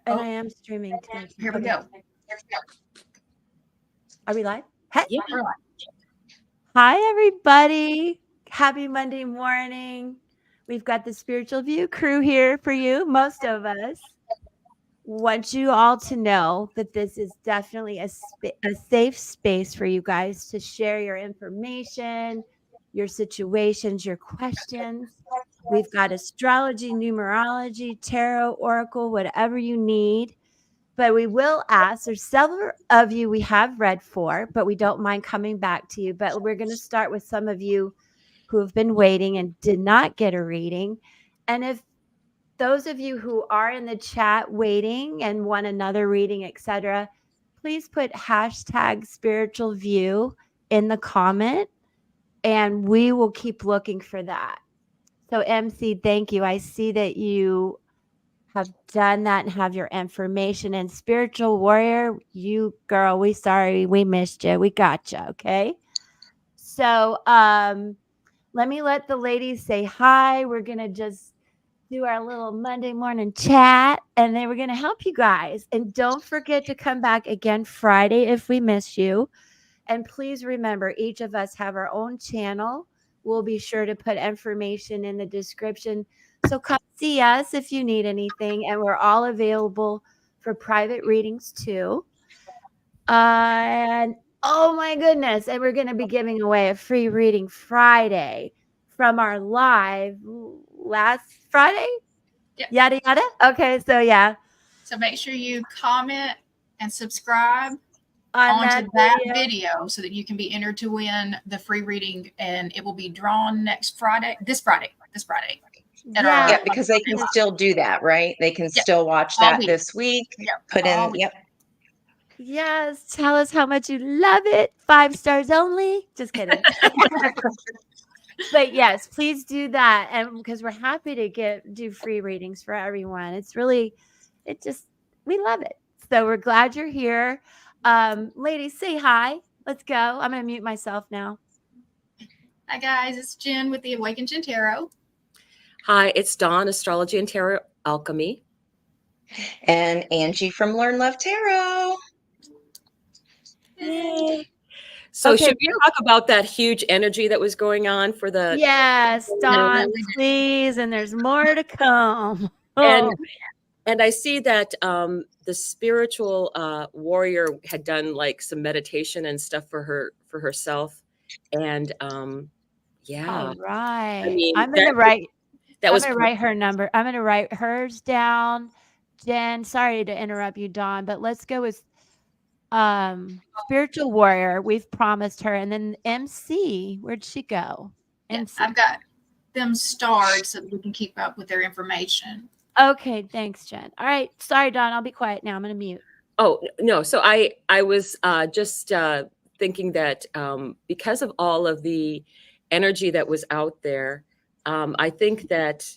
And I am streaming to my Here we go. Are we live? Hey. Yeah, we're live. Hi, everybody. Happy Monday morning. We've got the Spiritual View crew here for you, most of us. Want you all to know that this is definitely a safe space for you guys to share your information, your situations, your questions. We've got astrology, numerology, tarot, oracle, whatever you need. But we will ask, there's several of you we have read for, but we don't mind coming back to you. But we're going to start with some of you who have been waiting and did not get a reading. And if those of you who are in the chat waiting and want another reading, etc., please put hashtag spiritual view in the comment and we will keep looking for that. So MC, thank you. I see that you have done that and have your information. And spiritual warrior, you girl, we sorry we missed you. We got you. Okay. So let me let the ladies say hi. We're gonna just do our little Monday morning chat and then we're gonna help you guys. And don't forget to come back again Friday if we miss you. And please remember, each of us have our own channel. We'll be sure to put information in the description. So come see us if you need anything. And we're all available for private readings too. And oh my goodness. And we're going to be giving away a free reading Friday from our live last Friday. Yep. Yada, yada. Okay. So, yeah. So make sure you comment and subscribe on that video so that you can be entered to win the free reading, and it will be drawn next Friday, this Friday. Yeah, because they can still do that, right? They can still watch that this week. Put in, Yes, tell us how much you love it. 5 stars only. Just kidding. But yes, please do that, and because we're happy to do free readings for everyone. It's really, we love it. So we're glad you're here. Ladies, say hi. Let's go. I'm going to mute myself now. Hi, guys. It's Jen with the Awakened Jen Tarot. Hi, it's Dawn, Astrology and Tarot Alchemy. And Angie from Learn Love Tarot. Yay. So should we talk about that huge energy that was going on for the... Yes, Dawn, please. And there's more to come. And I see that the spiritual warrior had done like some meditation and stuff for herself. And yeah. All right. I mean, I'm going to write. That was write her number. I'm going to write hers down. Jen, sorry to interrupt you, Dawn, but let's go with spiritual warrior. We've promised her. And then MC, where'd she go? MC. I've got them starred so that we can keep up with their information. Okay, thanks, Jen. All right. Sorry, Dawn. I'll be quiet now. I'm going to mute. Oh, no. So I was just thinking that because of all of the energy that was out there, I think that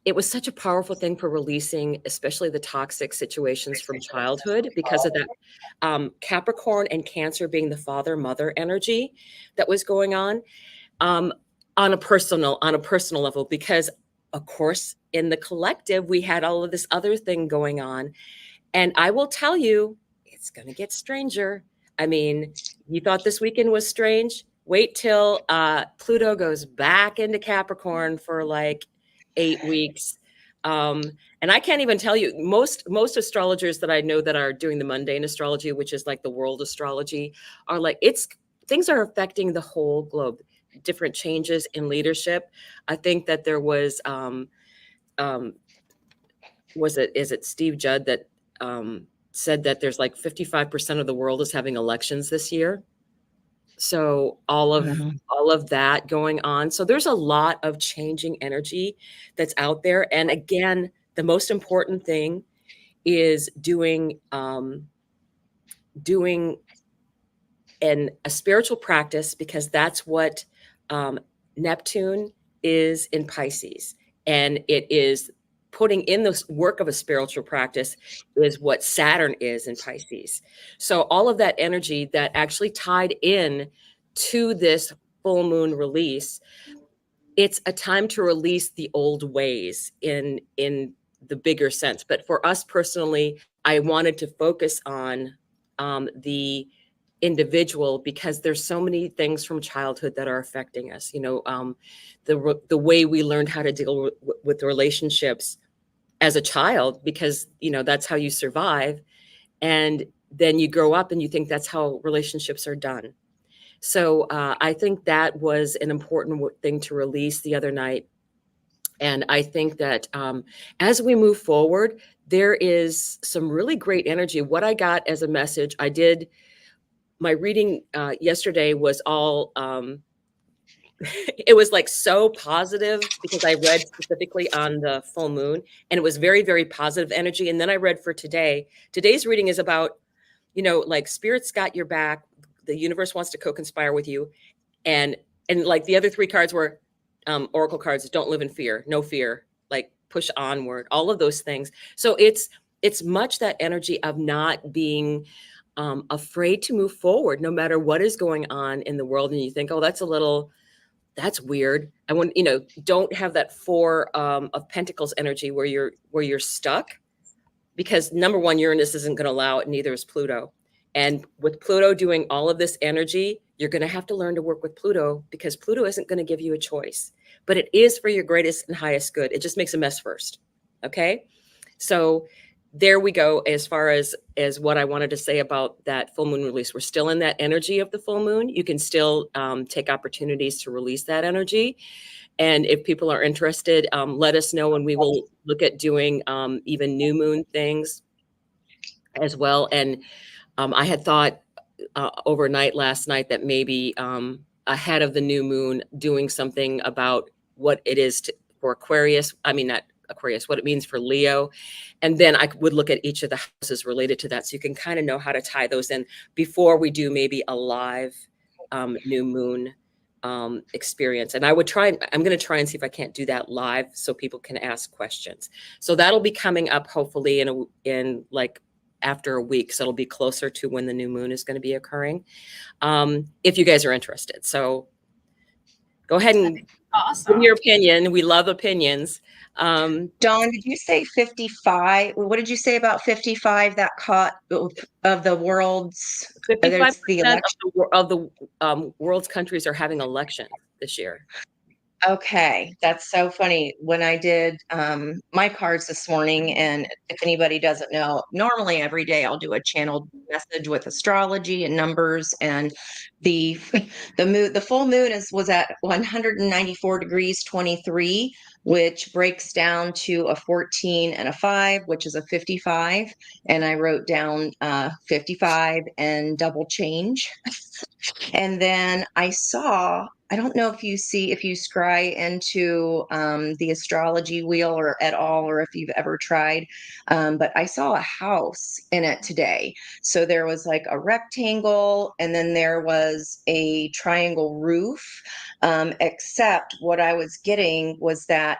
it was such a powerful thing for releasing, especially the toxic situations from childhood, because of that Capricorn and Cancer being the father-mother energy that was going on a personal level, because of course in the collective we had all of this other thing going on. And I will tell you, it's going to get stranger. I mean, you thought this weekend was strange? Wait till Pluto goes back into Capricorn for like 8 weeks. And I can't even tell you, most astrologers that I know that are doing the mundane astrology, which is like the world astrology, are like, things are affecting the whole globe. Different changes in leadership. I think that there was is it Steve Judd that said that there's like 55% of the world is having elections this year. So all of that going on. So there's a lot of changing energy that's out there. And again, the most important thing is doing a spiritual practice, because that's what Neptune is in Pisces. And it is putting in the work of a spiritual practice is what Saturn is in Pisces. So all of that energy that actually tied in to this full moon release, it's a time to release the old ways in the bigger sense. But for us personally, I wanted to focus on the individual, because there's so many things from childhood that are affecting us. The way we learned how to deal with relationships as a child, because that's how you survive, and then you grow up and you think that's how relationships are done. So I think that was an important thing to release the other night. And I think that as we move forward, there is some really great energy. What I got as a message, my reading yesterday was all, it was like so positive, because I read specifically on the full moon, and it was very, very positive energy. And then I read for today. Today's reading is about, like, spirit's got your back. The universe wants to co-conspire with you. And like the other three cards were oracle cards: don't live in fear, no fear, like push onward, all of those things. So it's much that energy of not being afraid to move forward, no matter what is going on in the world. And you think, oh, that's weird. I want, don't have that Four of Pentacles energy where you're stuck, because number one, Uranus isn't going to allow it, neither is Pluto. And with Pluto doing all of this energy, you're going to have to learn to work with Pluto, because Pluto isn't going to give you a choice, but it is for your greatest and highest good. It just makes a mess first. Okay. So there we go. As far as what I wanted to say about that full moon release, we're still in that energy of the full moon. You can still take opportunities to release that energy. And if people are interested, let us know, and we will look at doing even new moon things as well. And I had thought overnight last night that maybe ahead of the new moon, doing something about what it is for Aquarius. I mean, not Aquarius, what it means for Leo. And then I would look at each of the houses related to that, so you can kind of know how to tie those in before we do maybe a live new moon experience. And I'm going to try and see if I can't do that live, so people can ask questions. So that'll be coming up hopefully in like after a week. So it'll be closer to when the new moon is going to be occurring. If you guys are interested. So go ahead and give your opinion. We love opinions. Dawn, did you say 55? What did you say about 55 that caught of the world's 55% the election of the world's countries are having elections this year? Okay, that's so funny. When I did my cards this morning, and if anybody doesn't know, normally every day I'll do a channeled message with astrology and numbers, and the the full moon was at 194 degrees 23, which breaks down to a 14 and a 5, which is a 55. And I wrote down 55 and double change. And then I don't know if you scry into the astrology wheel or at all, or if you've ever tried, but I saw a house in it today. So there was like a rectangle, and then there was a triangle roof, except what I was getting was that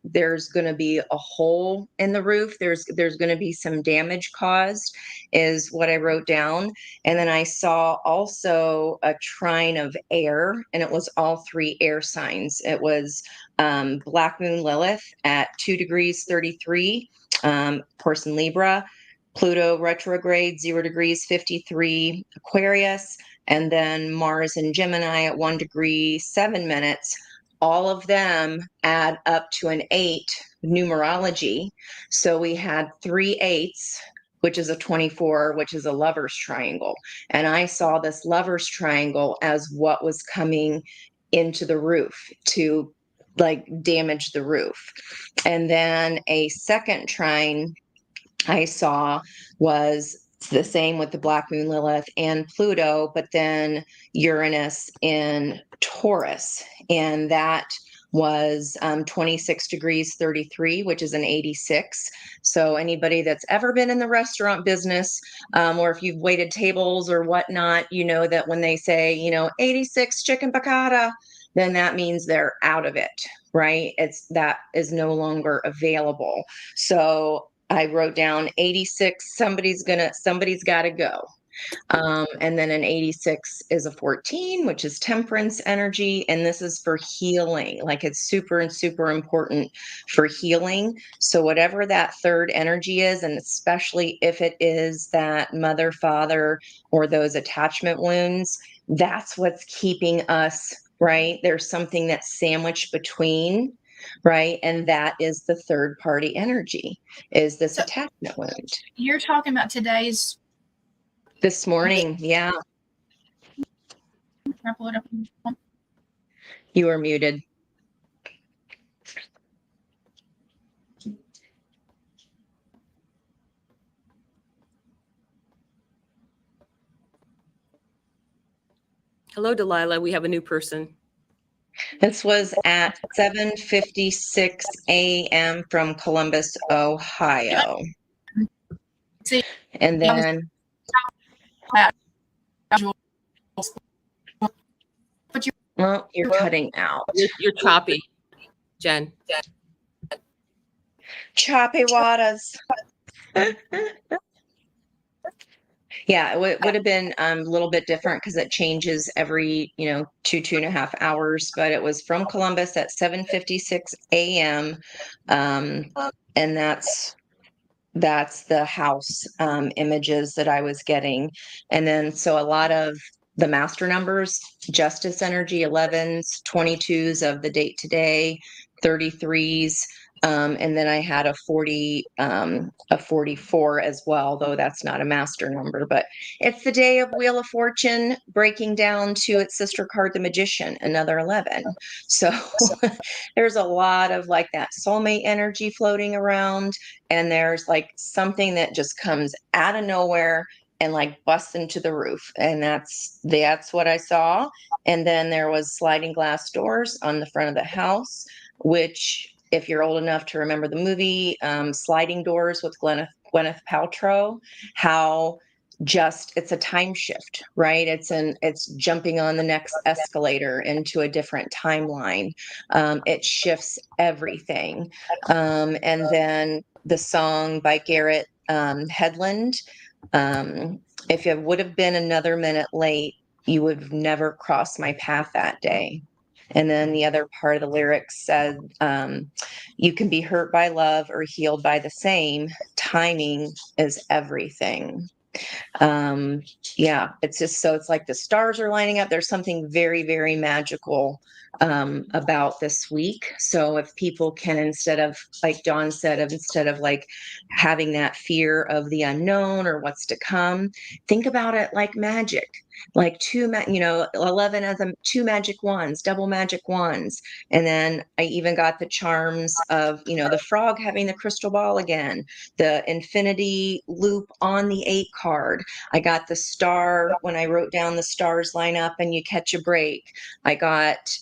there's going to be a hole in the roof. There's going to be some damage caused, is what I wrote down. And then I saw also a trine of air, and it was all three air signs. It was Black Moon Lilith at 2 degrees 33, person Libra, Pluto retrograde 0 degrees 53, Aquarius, and then Mars and Gemini at 1 degree 7 minutes. All of them add up to an 8 numerology. So we had 3 8s, which is a 24, which is a lover's triangle. And I saw this lover's triangle as what was coming into the roof to like damage the roof. And then a second trine I saw was the same with the Black Moon Lilith and Pluto, but then Uranus in Taurus. And that was 26 degrees 33, which is an 86. So anybody that's ever been in the restaurant business, or if you've waited tables or whatnot, you know that when they say, 86 chicken piccata, then that means they're out of it, right? That is no longer available. So I wrote down 86. Somebody's got to go. And then an 86 is a 14, which is temperance energy. And this is for healing. Like it's super and super important for healing. So whatever that third energy is, and especially if it is that mother, father, or those attachment wounds, that's what's keeping us, right? There's something that's sandwiched between, right? And that is the third party energy, is this So attachment wound. you're talking about today's. This morning, yeah, Can I pull it up? you are muted. Hello, Delilah. We have a new person. This was at 7:56 a.m. from Columbus, Ohio. See, And then, but you well, you're cutting out. You're choppy, Jen. Choppy waters. Yeah, it would have been a little bit different because it changes every, 2.5 hours. But it was from Columbus at 7:56 a.m. And that's the house images that I was getting. And then, so a lot of the master numbers, justice energy, 11s, 22s of the date today, 33s. And then I had a 44 as well, though that's not a master number, but it's the day of Wheel of Fortune breaking down to its sister card, the Magician, another 11. So there's a lot of like that soulmate energy floating around. And there's like something that just comes out of nowhere and like busts into the roof. And that's what I saw. And then there was sliding glass doors on the front of the house, which if you're old enough to remember the movie Sliding Doors with Gwyneth Paltrow, how just it's a time shift, right? It's jumping on the next escalator into a different timeline. It shifts everything. And then the song by Garrett Hedlund, if it would have been another minute late, you would have never crossed my path that day. And then the other part of the lyrics said, you can be hurt by love or healed by the same. Timing is everything. Yeah, it's just, so it's like the stars are lining up. There's something very, very magical about this week. So if people can, instead of, like Dawn said, instead of like having that fear of the unknown or what's to come, think about it like magic, like 11 as two magic wands, double magic wands. And then I even got the charms of, the frog having the crystal ball again, the infinity loop on the 8 card. I got the star when I wrote down the stars line up and you catch a break. I got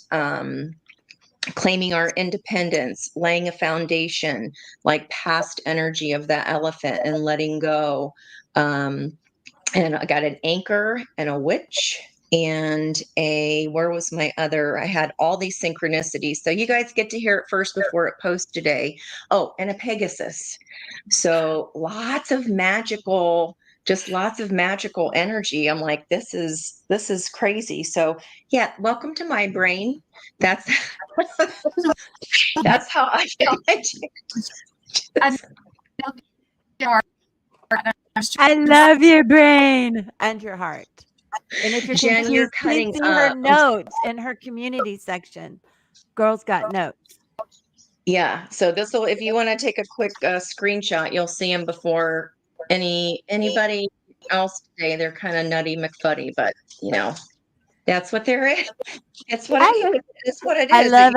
claiming our independence, laying a foundation, like past energy of that elephant and letting go. And I got an anchor and a witch and where was my other? I had all these synchronicities. So you guys get to hear it first before it posts today. Oh, and a Pegasus. So lots of magical energy. I'm like, this is crazy. So yeah, welcome to my brain. That's that's how I get my I love your brain and your heart. And if you're Jen, you're confused, please cutting see her up. notes in her community section. Girls got notes. Yeah. So this will, if you want to take a quick screenshot, you'll see them before anybody else today. They're kind of nutty McFuddy, but that's what they're in. It's what it's what it is. I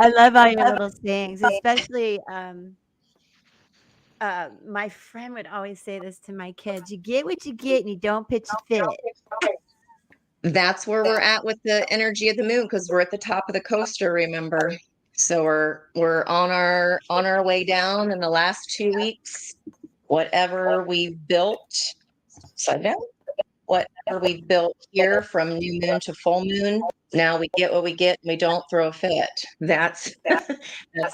love all your little sayings, especially my friend would always say this to my kids: you get what you get and you don't pitch a fit. That's where we're at with the energy of the moon, because we're at the top of the coaster, remember? So we're on our way down in the last 2 weeks. Whatever we've built, whatever we've built here from new moon to full moon, now we get what we get and we don't throw a fit. That's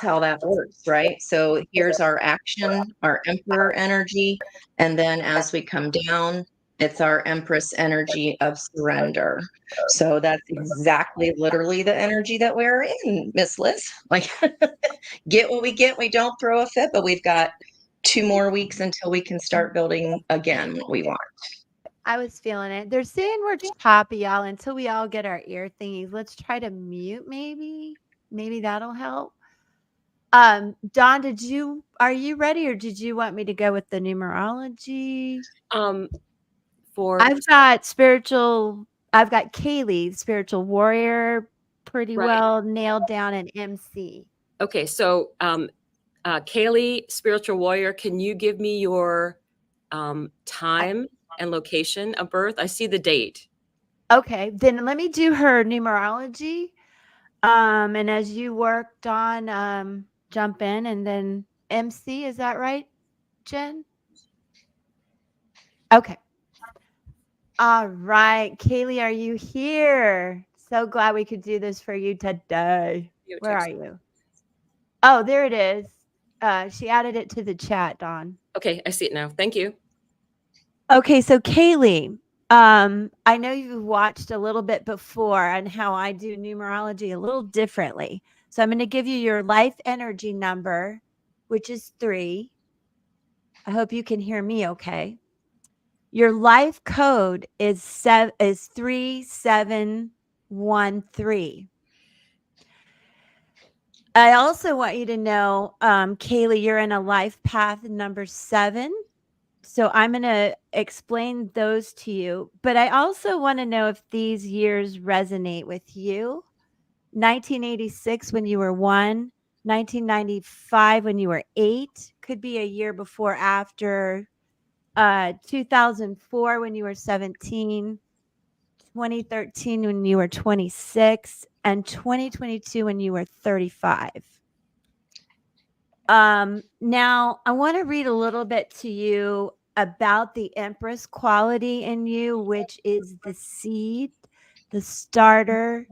how that works, right? So here's our action, our emperor energy, and then as we come down, It's our Empress energy of surrender. So that's exactly literally the energy that we're in, Miss Liz. Like, get what we get. We don't throw a fit, but we've got 2 more weeks until we can start building again what we want. I was feeling it. They're saying we're choppy, y'all, until we all get our ear thingies. Let's try to mute, maybe. Maybe that'll help. Dawn, are you ready, or did you want me to go with the numerology? For I've got Kaylee, spiritual warrior, pretty Right. well nailed down, an MC. Okay, so Kaylee, spiritual warrior, can you give me your time and location of birth? I see the date. Okay, then let me do her numerology. And as you work, Dawn, jump in, and then MC, is that right, Jen? Okay. All right. Kaylee, are you here? So glad we could do this for you today. Where are you? Oh, there it is. She added it to the chat, Dawn. Okay, I see it now. Thank you. Okay, so Kaylee, I know you've watched a little bit before on how I do numerology a little differently. So I'm going to give you your life energy number, which is 3. I hope you can hear me okay. Your life code is 3713. I also want you to know, Kaylee, you're in a life path number 7. So I'm going to explain those to you. But I also want to know if these years resonate with you. 1986 when you were 1, 1995 when you were 8, could be a year before after, 2004 when you were 17, 2013 when you were 26, and 2022 when you were 35. Now I want to read a little bit to you about the Empress quality in you, which is the seed, the starter,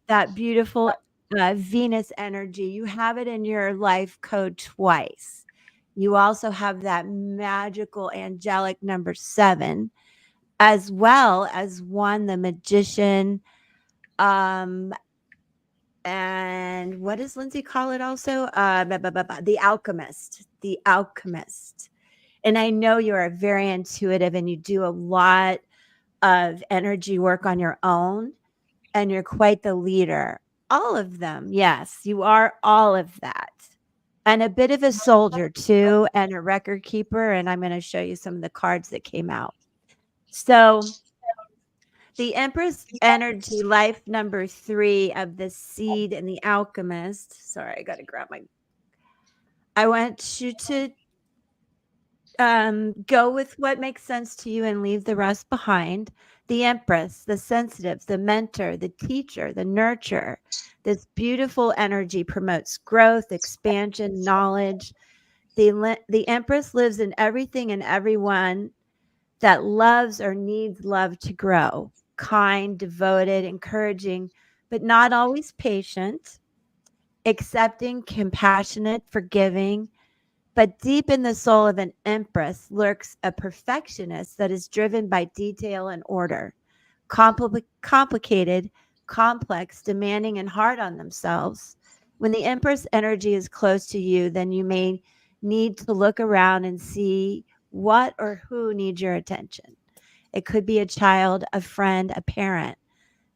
that beautiful Venus energy. You have it in your life code twice. You also have that magical angelic number 7, as well as 1, the magician. And what does Lindsay call it also? The alchemist. The alchemist. And I know you are very intuitive and you do a lot of energy work on your own, and you're quite the leader. All of them. Yes, you are all of that. And a bit of a soldier too, and a record keeper. And I'm going to show you some of the cards that came out. So the Empress energy, life number 3 of the seed and the alchemist. Sorry, I got to grab my. I want you to go with what makes sense to you and leave the rest behind. The Empress, the sensitive, the mentor, the teacher, the nurturer. This beautiful energy promotes growth, expansion, knowledge. The Empress lives in everything and everyone that loves or needs love to grow. Kind, devoted, encouraging, but not always patient, accepting, compassionate, forgiving. But deep in the soul of an Empress lurks a perfectionist that is driven by detail and order, complicated, complex, demanding, and hard on themselves. When the Empress energy is close to you, then you may need to look around and see what or who needs your attention. It could be a child, a friend, a parent.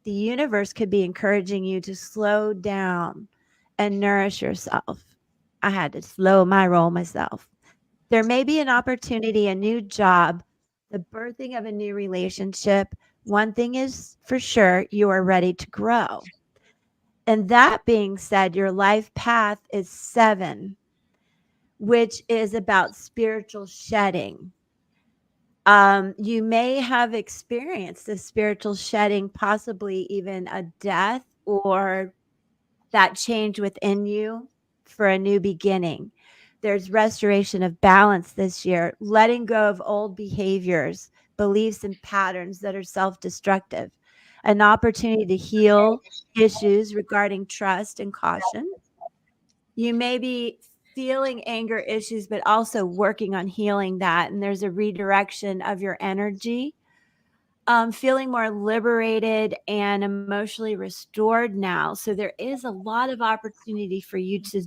The universe could be encouraging you to slow down and nourish yourself. I had to slow my roll myself. There may be an opportunity, a new job, the birthing of a new relationship. One thing is for sure, you are ready to grow. And that being said, your life path is 7, which is about spiritual shedding. You may have experienced a spiritual shedding, possibly even a death or that change within you for a new beginning. There's restoration of balance this year, letting go of old behaviors, beliefs, and patterns that are self destructive, an opportunity to heal issues regarding trust and caution. You may be feeling anger issues, but also working on healing that. And there's a redirection of your energy feeling more liberated and emotionally restored now. So there is a lot of opportunity for you to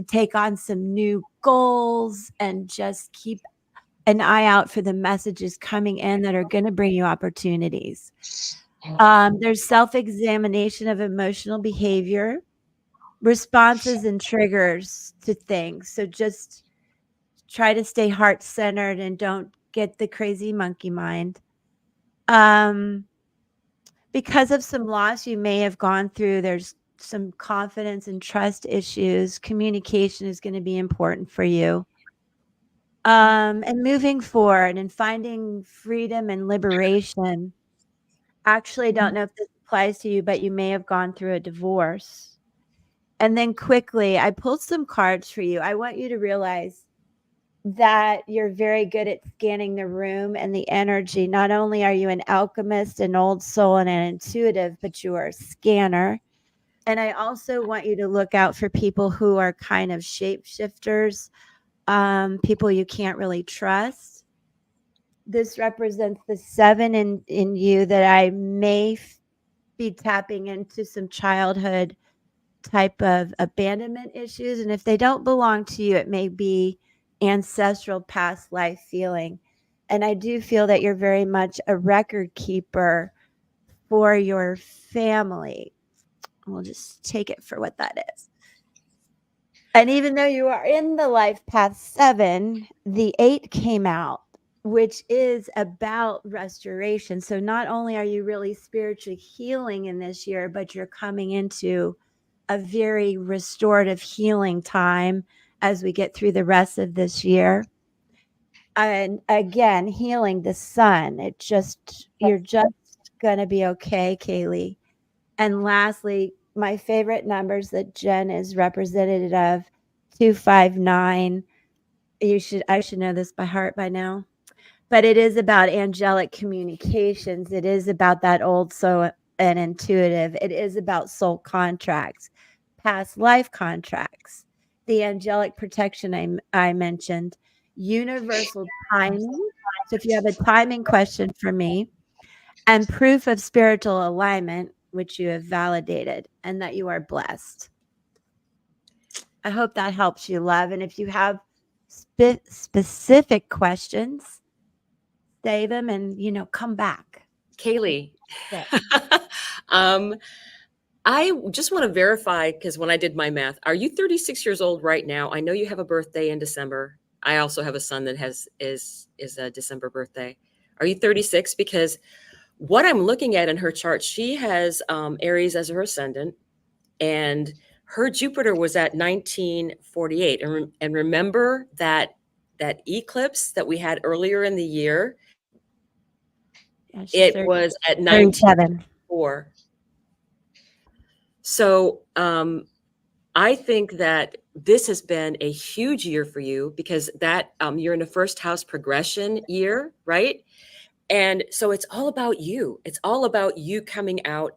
take on some new goals and just keep an eye out for the messages coming in that are going to bring you opportunities. There's self-examination of emotional behavior, responses and triggers to things. So just try to stay heart-centered and don't get the crazy monkey mind. Because of some loss you may have gone through, there's some confidence and trust issues. Communication is going to be important for you. And moving forward and finding freedom and liberation. Actually, I don't know if this applies to you, but you may have gone through a divorce. And then quickly, I pulled some cards for you. I want you to realize that you're very good at scanning the room and the energy. Not only are you an alchemist, an old soul, and an intuitive, but you are a scanner. And I also want you to look out for people who are kind of shapeshifters, people you can't really trust. This represents the 7 in you that I may be tapping into some childhood type of abandonment issues. And if they don't belong to you, it may be ancestral past life feeling. And I do feel that you're very much a record keeper for your family. We'll just take it for what that is. And even though you are in the life path 7, the 8 came out, which is about restoration. So not only are you really spiritually healing in this year, but you're coming into a very restorative healing time as we get through the rest of this year. And again, healing the sun. You're just going to be okay, Kaylee. And lastly, my favorite numbers that Jen is representative of, 259. I should know this by heart by now. But it is about angelic communications. It is about that old soul and intuitive. It is about soul contracts, past life contracts, the angelic protection I mentioned, universal timing. So if you have a timing question for me, and proof of spiritual alignment, which you have validated, and that you are blessed. I hope that helps you, love. And if you have specific questions, say them and, come back. Kaylee, Yeah. I just want to verify, because when I did my math, are you 36 years old right now? I know you have a birthday in December. I also have a son that is a December birthday. Are you 36? Because what I'm looking at in her chart, she has Aries as her ascendant, and her Jupiter was at 1948. And remember that eclipse that we had earlier in the year? Yeah, It was at 1904. So I think that this has been a huge year for you, because that you're in a first house progression year, right? And so it's all about you. It's all about you coming out.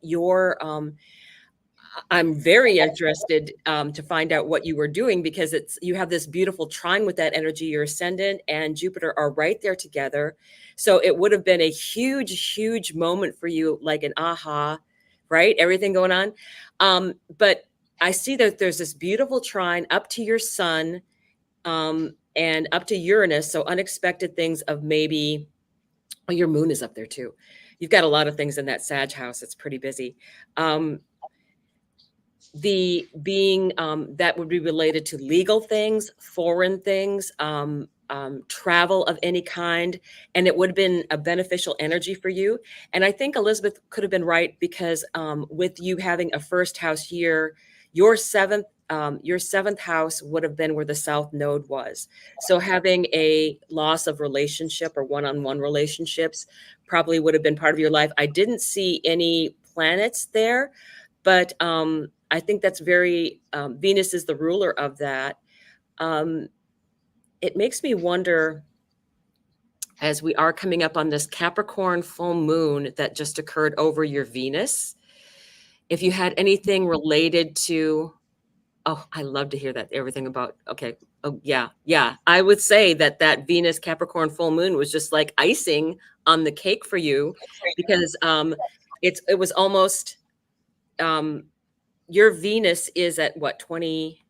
I'm very interested to find out what you were doing, because you have this beautiful trine with that energy. Your ascendant and Jupiter are right there together. So it would have been a huge, huge moment for you, like an aha, right? Everything going on. But I see that there's this beautiful trine up to your sun and up to Uranus. So unexpected things of maybe, oh, your moon is up there too. You've got a lot of things in that Sag house. It's pretty busy. The being that would be related to legal things, foreign things, travel of any kind, and it would have been a beneficial energy for you. And I think Elizabeth could have been right, because with you having a first house year, your seventh house would have been where the South Node was. So having a loss of relationship or one-on-one relationships probably would have been part of your life. I didn't see any planets there, but I think that's very, Venus is the ruler of that. It makes me wonder, as we are coming up on this Capricorn full moon that just occurred over your Venus, if you had anything related to, oh, I love to hear that, everything about, okay, Oh, yeah. Yeah. I would say that that Venus Capricorn full moon was just like icing on the cake for you, because it was almost um your Venus is at what, 20,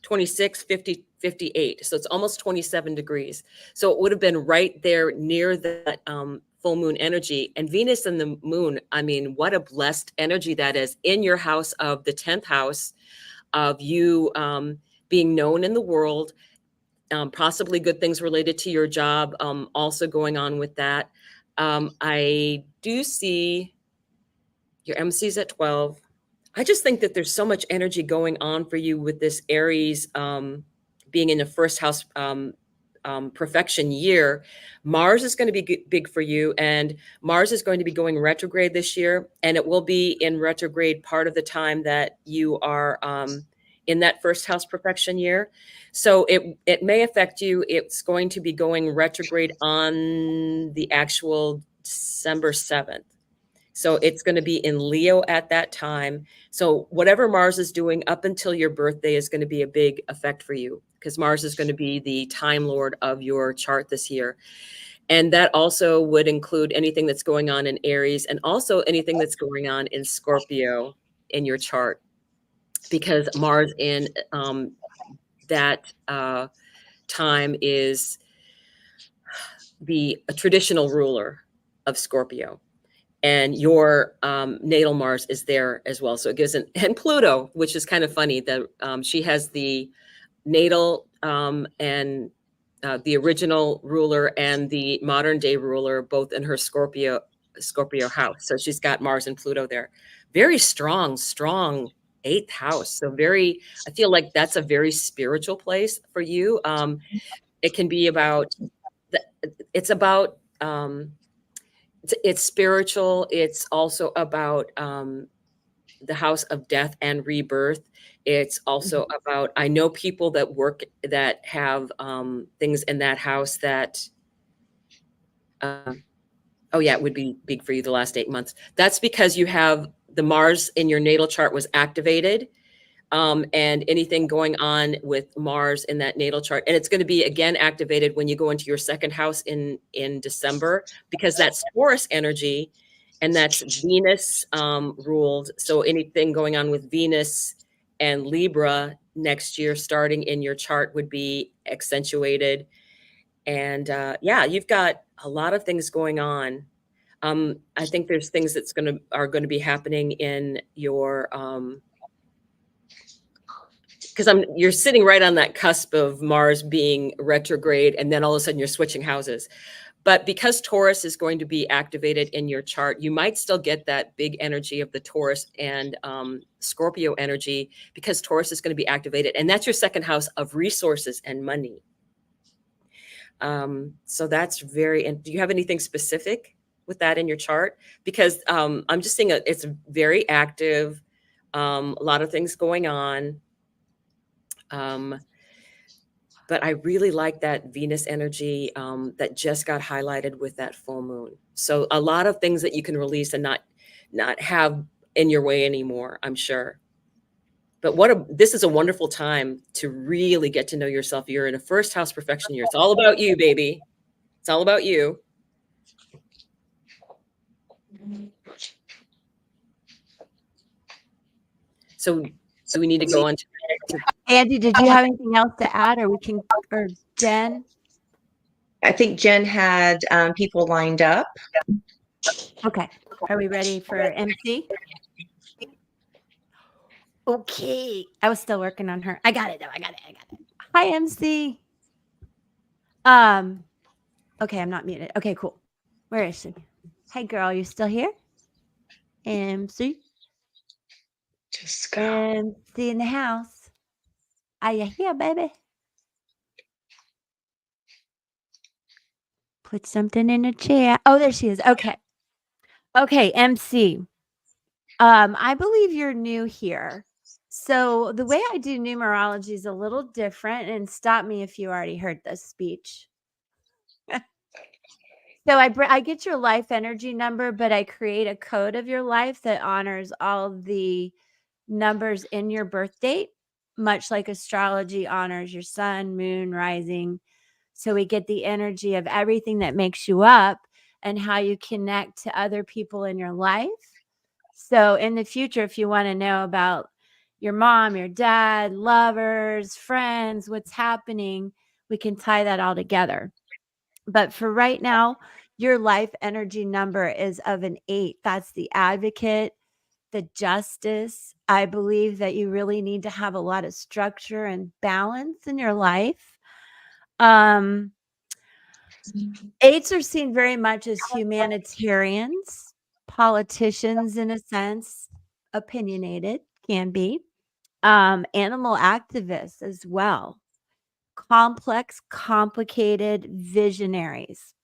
26, 50, 58. So it's almost 27 degrees. So it would have been right there near that full moon energy. And Venus and the moon, I mean, what a blessed energy that is in your house of the 10th house of you being known in the world, possibly good things related to your job also going on with that. I do see your MC's at 12. I just think that there's so much energy going on for you with this Aries being in the first house perfection year. Mars is going to be big for you, and Mars is going to be going retrograde this year, and it will be in retrograde part of the time that you are in that first house perfection year. So it may affect you. It's going to be going retrograde on the actual December 7th. So it's going to be in Leo at that time. So whatever Mars is doing up until your birthday is going to be a big effect for you, because Mars is going to be the time lord of your chart this year. And that also would include anything that's going on in Aries, and also anything that's going on in Scorpio in your chart, because Mars in that time is a traditional ruler of Scorpio. And your natal Mars is there as well. So it gives and Pluto, which is kind of funny that she has the natal and the original ruler and the modern day ruler, both in her Scorpio house. So she's got Mars and Pluto there. Very strong 8th house. So I feel like that's a very spiritual place for you. It can be about, it's about, it's spiritual. It's also about the house of death and rebirth. It's also about, I know people that have things in that house that, oh yeah, it would be big for you the last 8 months. That's because you have the Mars in your natal chart was activated. And anything going on with Mars in that natal chart. And it's going to be again activated when you go into your second house in December, because that's Taurus energy and that's Venus ruled. So anything going on with Venus and Libra next year starting in your chart would be accentuated. And yeah, you've got a lot of things going on. I think there's things are going to be happening in your because you're sitting right on that cusp of Mars being retrograde, and then all of a sudden you're switching houses. But because Taurus is going to be activated in your chart, you might still get that big energy of the Taurus and Scorpio energy, because Taurus is going to be activated, and that's your second house of resources and money. So that's do you have anything specific with that in your chart? Because I'm just seeing it's very active, a lot of things going on. But I really like that Venus energy that just got highlighted with that full moon. So a lot of things that you can release and not have in your way anymore, I'm sure. But this is a wonderful time to really get to know yourself. You're in a first house perfection year. It's all about you, baby. It's all about you. So do we need to go on to Andy, did you have anything else to add, or Jen? I think Jen had people lined up. Okay. Are we ready for MC? Okay. I was still working on her. I got it though. I got it. Hi, MC. Okay, I'm not muted. Okay, cool. Where is she? Hey girl, you still here? MC? Just go. MC in the house. Are you here, baby? Put something in the chair. Oh, there she is. Okay. Okay, MC. I believe you're new here. So the way I do numerology is a little different, and stop me if you already heard this speech. So I get your life energy number, but I create a code of your life that honors all the numbers in your birth date. much like astrology honors your sun, moon, rising. So we get the energy of everything that makes you up and how you connect to other people in your life. So in the future, if you want to know about your mom, your dad, lovers, friends, what's happening, we can tie that all together. But for right now, your life energy number is of an 8. That's the advocate, the justice. I believe that you really need to have a lot of structure and balance in your life. Um, 8s are seen very much as humanitarians, politicians in a sense, opinionated, can be, animal activists as well, complex, complicated visionaries.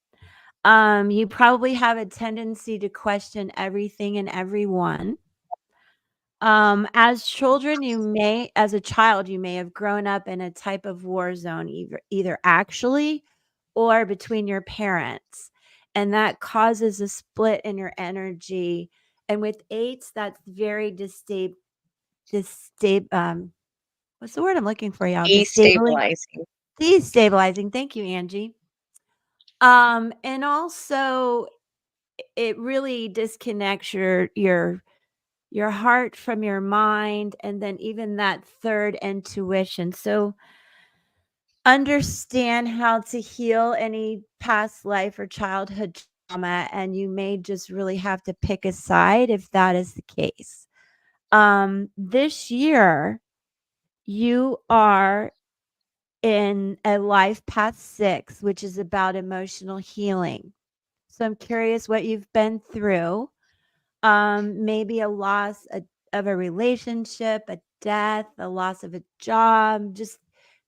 You probably have a tendency to question everything and everyone. As children, as a child, you may have grown up in a type of war zone, either actually or between your parents. And that causes a split in your energy. And with 8s, that's very what's the word I'm looking for, y'all? Destabilizing. Destabilizing. Thank you, Angie. And also it really disconnects your heart from your mind, and then even that third intuition. So understand how to heal any past life or childhood trauma, and you may just really have to pick a side if that is the case. This year you are in a life path 6, which is about emotional healing. So I'm curious what you've been through. Maybe a loss of a relationship, a death, a loss of a job, just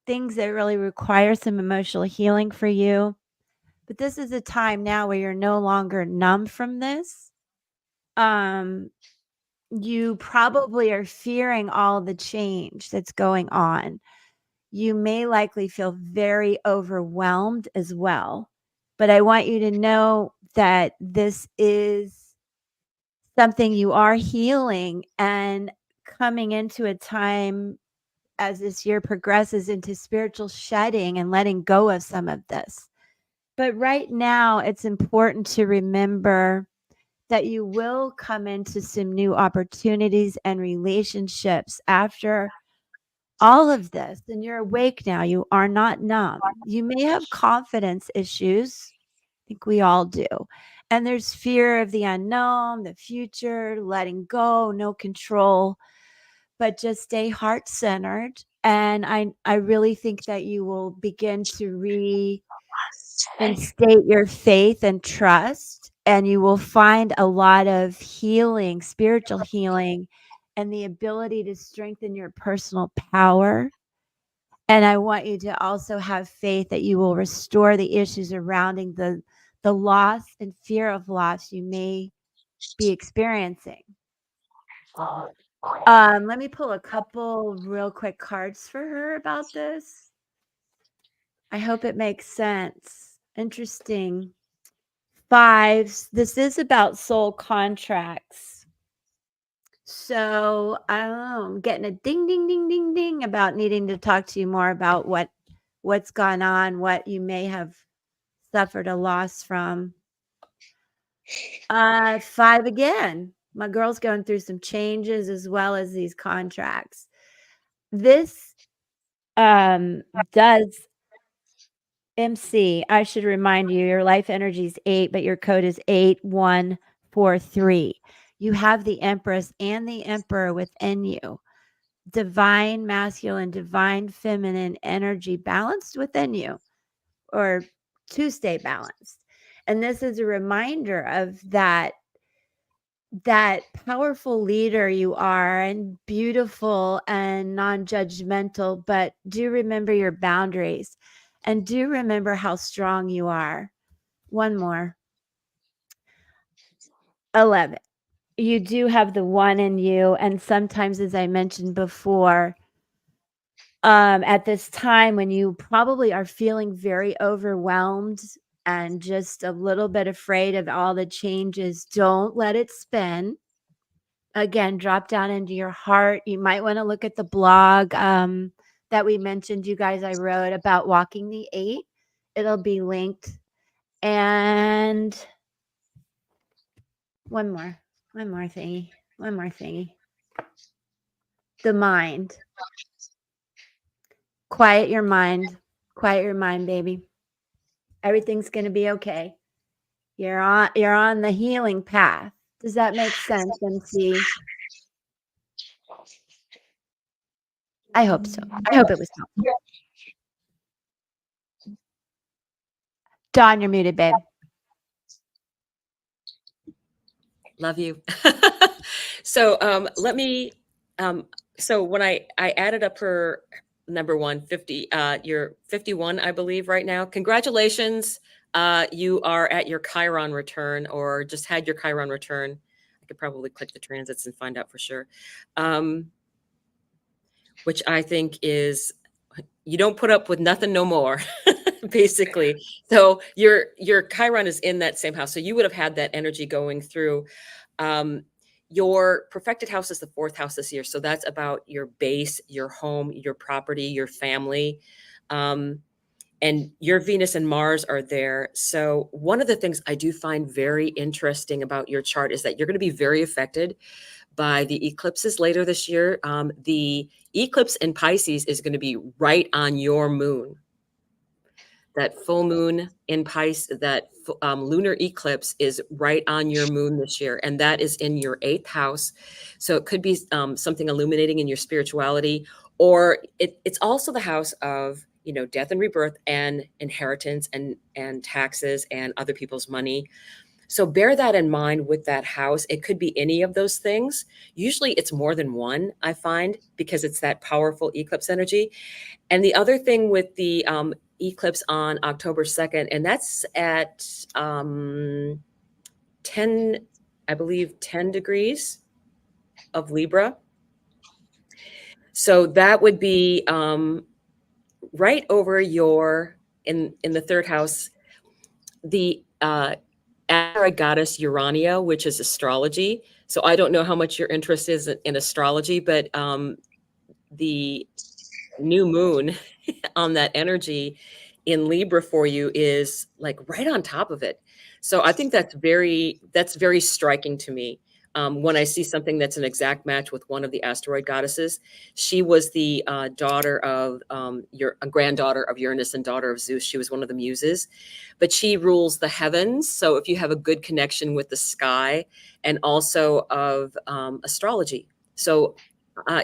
things that really require some emotional healing for you. But this is a time now where you're no longer numb from this. Um, you probably are fearing all the change that's going on. You may likely feel very overwhelmed as well. But I want you to know that this is something you are healing and coming into a time as this year progresses into spiritual shedding and letting go of some of this. But right now, it's important to remember that you will come into some new opportunities and relationships after all of this. And you're awake now. You are not numb. You may have confidence issues. I think we all do. And there's fear of the unknown, the future, letting go, no control, but just stay heart centered. And I really think that you will begin to reinstate your faith and trust, and you will find a lot of healing, spiritual healing, and the ability to strengthen your personal power. And I want you to also have faith that you will restore the issues surrounding the loss and fear of loss you may be experiencing. Let me pull a couple real quick cards for her about this. I hope it makes sense. Interesting. 5s. This is about soul contracts. So I don't know. I'm getting a ding, ding, ding, ding, ding about needing to talk to you more about what's gone on, what you may have suffered a loss from. 5 again. My girl's going through some changes as well as these contracts. This does MC. I should remind you, your life energy is 8, but your code is 8143. You have the Empress and the Emperor within you. Divine masculine, divine feminine energy balanced within you, or to stay balanced. And this is a reminder of that powerful leader you are, and beautiful and non-judgmental, but do remember your boundaries and do remember how strong you are. One more. 11. You do have the 1 in you, and sometimes, as I mentioned before, at this time when you probably are feeling very overwhelmed and just a little bit afraid of all the changes, don't let it spin. Again, drop down into your heart. You might want to look at the blog that we mentioned, you guys, I wrote about walking the 8. It'll be linked. And one more thingy. The mind. Quiet your mind, baby. Everything's going to be okay. You're on the healing path. Does that make sense, MC? I hope so. I hope it was helpful. Dawn, you're muted, babe. Love you. So let me, so when I added up her number 150, you're 51, I believe, right now. Congratulations. You are at your Chiron return, or just had your Chiron return. I could probably click the transits and find out for sure. Which I think is, you don't put up with nothing no more, basically. So your Chiron is in that same house. So you would have had that energy going through. Your perfected house is the 4th house this year. So that's about your base, your home, your property, your family. And your Venus and Mars are there. So one of the things I do find very interesting about your chart is that you're going to be very affected by the eclipses later this year. The eclipse in Pisces is going to be right on your moon. That full moon in Pisces, that lunar eclipse is right on your moon this year. And that is in your 8th house. So it could be something illuminating in your spirituality, or it's also the house of, death and rebirth and inheritance and taxes and other people's money. So bear that in mind with that house. It could be any of those things. Usually it's more than one, I find, because it's that powerful eclipse energy. And the other thing with the eclipse on October 2nd, and that's at 10, I believe, 10 degrees of Libra. So that would be right over your, in the 3rd house, the asteroid goddess Urania, which is astrology. So I don't know how much your interest is in astrology, but the new moon on that energy in Libra for you is like right on top of it. So I think that's very striking to me. When I see something that's an exact match with one of the asteroid goddesses. She was the daughter of a granddaughter of Uranus and daughter of Zeus. She was one of the muses, but she rules the heavens. So if you have a good connection with the sky and also of astrology. So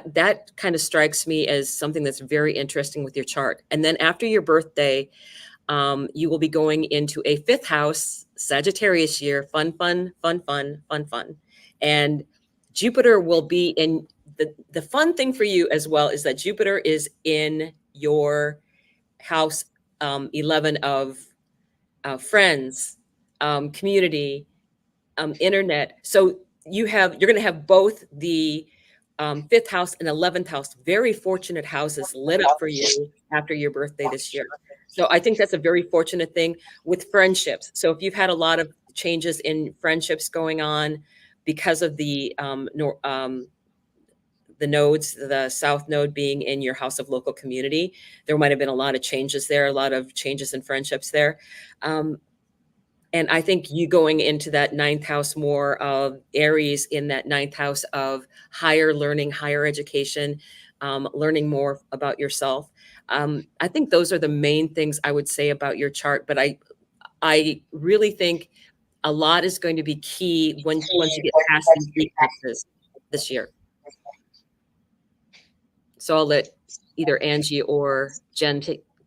that kind of strikes me as something that's very interesting with your chart. And then after your birthday, you will be going into a 5th house, Sagittarius year, fun. And Jupiter will be in the fun thing for you as well is that Jupiter is in your house 11 of friends, community, internet. So you're going to have both the 5th house and 11th house, very fortunate houses lit up for you after your birthday this year. So I think that's a very fortunate thing with friendships. So if you've had a lot of changes in friendships going on because of the nodes, the south node being in your house of local community, there might have been a lot of changes there, a lot of changes in friendships there. And I think you going into that 9th house more of Aries in that 9th house of higher learning, higher education, learning more about yourself. I think those are the main things I would say about your chart. But I really think a lot is going to be key once you get past these eclipses this year. So I'll let either Angie or Jen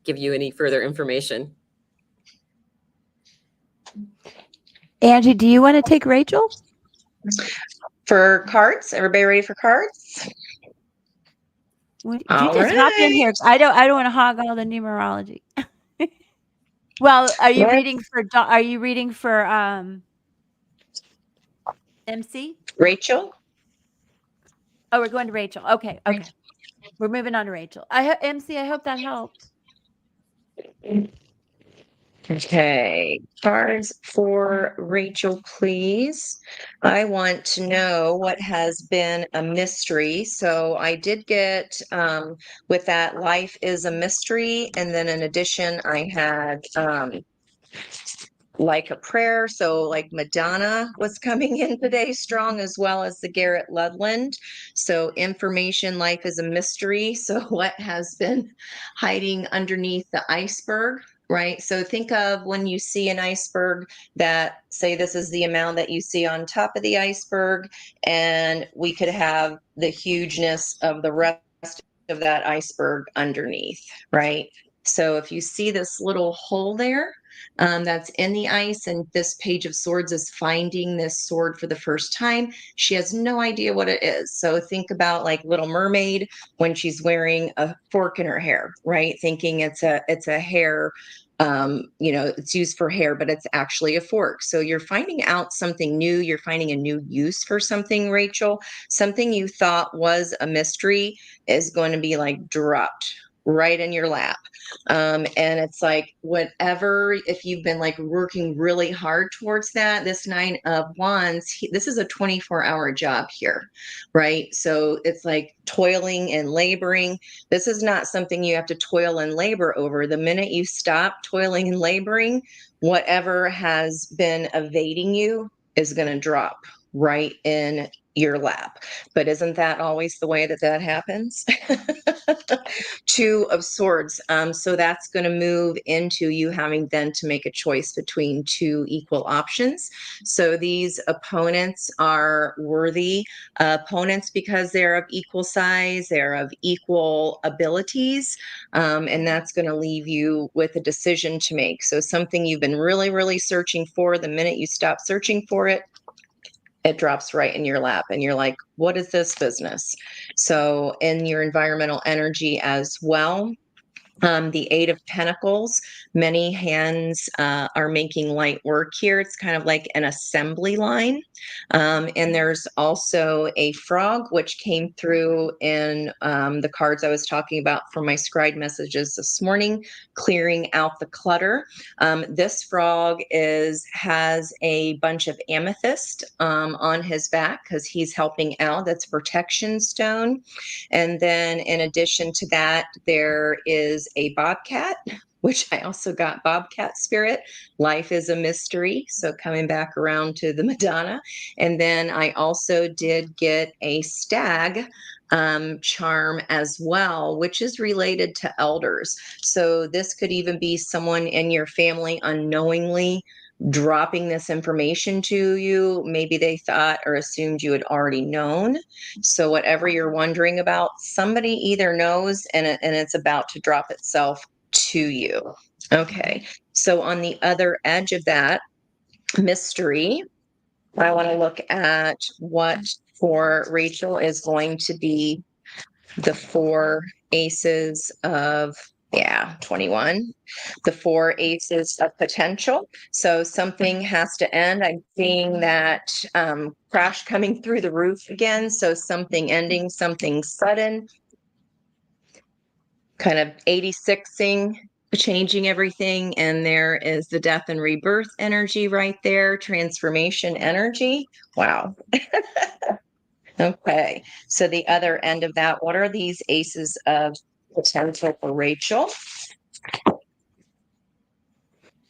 give you any further information. Angie, do you want to take Rachel? For cards, everybody ready for cards? You just hop in here. I don't want to hog all the numerology. Well, are you reading for MC? Rachel? Oh, we're going to Rachel. Okay. We're moving on to Rachel. MC, I hope that helped. Okay, cards for Rachel, please. I want to know what has been a mystery. So I did get with that life is a mystery, and then in addition, I had like a prayer. So like Madonna was coming in today strong, as well as the Garrett Ludland. So information, life is a mystery. So what has been hiding underneath the iceberg, right? So think of when you see an iceberg, that say this is the amount that you see on top of the iceberg, and we could have the hugeness of the rest of that iceberg underneath, right? So if you see this little hole there, that's in the ice, and this Page of Swords is finding this sword for the first time. She has no idea what it is. So think about like Little Mermaid when she's wearing a fork in her hair, right? Thinking it's a hair, it's used for hair, but it's actually a fork. So you're finding out something new. You're finding a new use for something, Rachel. Something you thought was a mystery is going to be like dropped right in your lap. And it's like whatever, if you've been like working really hard towards that, this Nine of Wands, this is a 24-hour job here, right? So it's like toiling and laboring. This is not something you have to toil and labor over. The minute you stop toiling and laboring, whatever has been evading you is going to drop right in your lap. But isn't that always the way that happens? Two of Swords. So that's going to move into you having then to make a choice between two equal options. So these opponents are worthy opponents because they're of equal size, they're of equal abilities, and that's going to leave you with a decision to make. So something you've been really, really searching for, the minute you stop searching for it, it drops right in your lap and you're like, what is this business? So in your environmental energy as well, the Eight of Pentacles, many hands are making light work here. It's kind of like an assembly line. And there's also a frog, which came through in the cards I was talking about from my scribe messages this morning, clearing out the clutter. This frog has a bunch of amethyst on his back because he's helping out. That's a protection stone. And then in addition to that, there is a bobcat, which I also got bobcat spirit. Life is a mystery. So coming back around to the Madonna. And then I also did get a stag charm as well, which is related to elders. So this could even be someone in your family unknowingly dropping this information to you. Maybe they thought or assumed you had already known. So whatever you're wondering about, somebody either knows and it's about to drop itself to you. Okay. So on the other edge of that mystery, I want to look at what for Rachel is going to be the four aces of 21, the four aces of potential. So something has to end. I'm seeing that crash coming through the roof again. So something ending, something sudden, kind of 86ing, changing everything. And there is the death and rebirth energy right there, transformation energy. Wow. Okay, so the other end of that, what are these aces of potential for Rachel?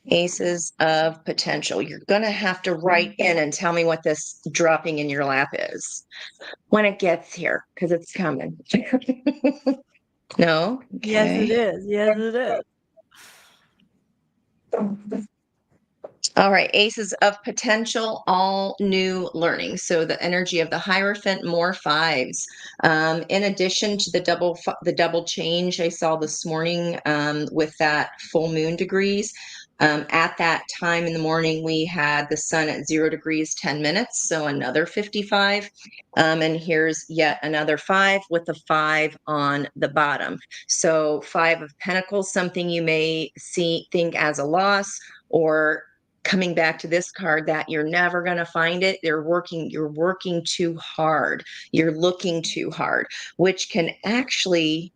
Aces of potential. You're going to have to write in and tell me what this dropping in your lap is when it gets here, because it's coming. No? Yes, it Okay. is. Yes, it is. All right, aces of potential, all new learning. So the energy of the Hierophant, more fives. In addition to the double change I saw this morning with that full moon degrees. At that time in the morning, we had the sun at 0 degrees, 10 minutes. So another 55. And here's yet another 5 with the 5 on the bottom. So 5 of Pentacles, something you may think as a loss, or coming back to this card that you're never going to find it. You're working too hard. You're looking too hard, which can actually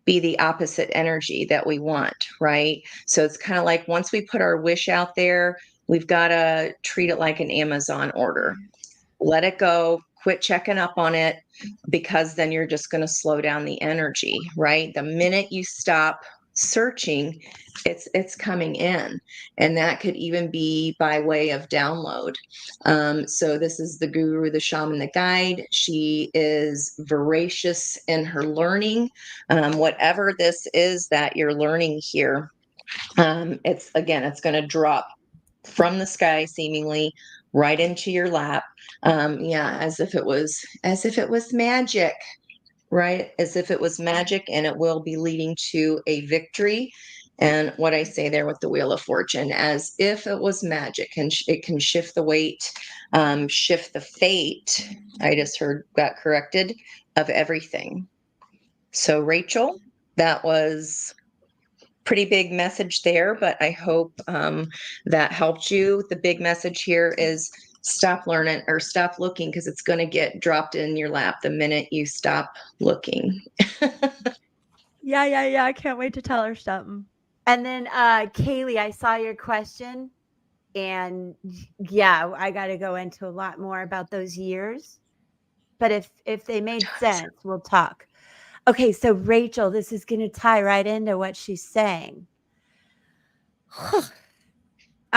be the opposite energy that we want, right? So it's kind of like once we put our wish out there, we've got to treat it like an Amazon order. Let it go, quit checking up on it, because then you're just going to slow down the energy, right? The minute you stop searching, it's coming in, and that could even be by way of download. So this is the guru, the shaman, the guide. She is voracious in her learning. Whatever this is that you're learning here, it's going to drop from the sky seemingly right into your lap. Yeah, as if it was magic, right? As if it was magic, and it will be leading to a victory. And what I say there with the Wheel of Fortune, as if it was magic, and it can shift the weight, shift the fate. I just got corrected, of everything. So, Rachel, that was pretty big message there, but I hope that helped you. The big message here is stop learning, or stop looking, because it's going to get dropped in your lap the minute you stop looking. Yeah. I can't wait to tell her something. And then, Kaylee, I saw your question, and yeah, I got to go into a lot more about those years. But if they made sense, we'll talk. Okay, so Rachel, this is going to tie right into what she's saying. All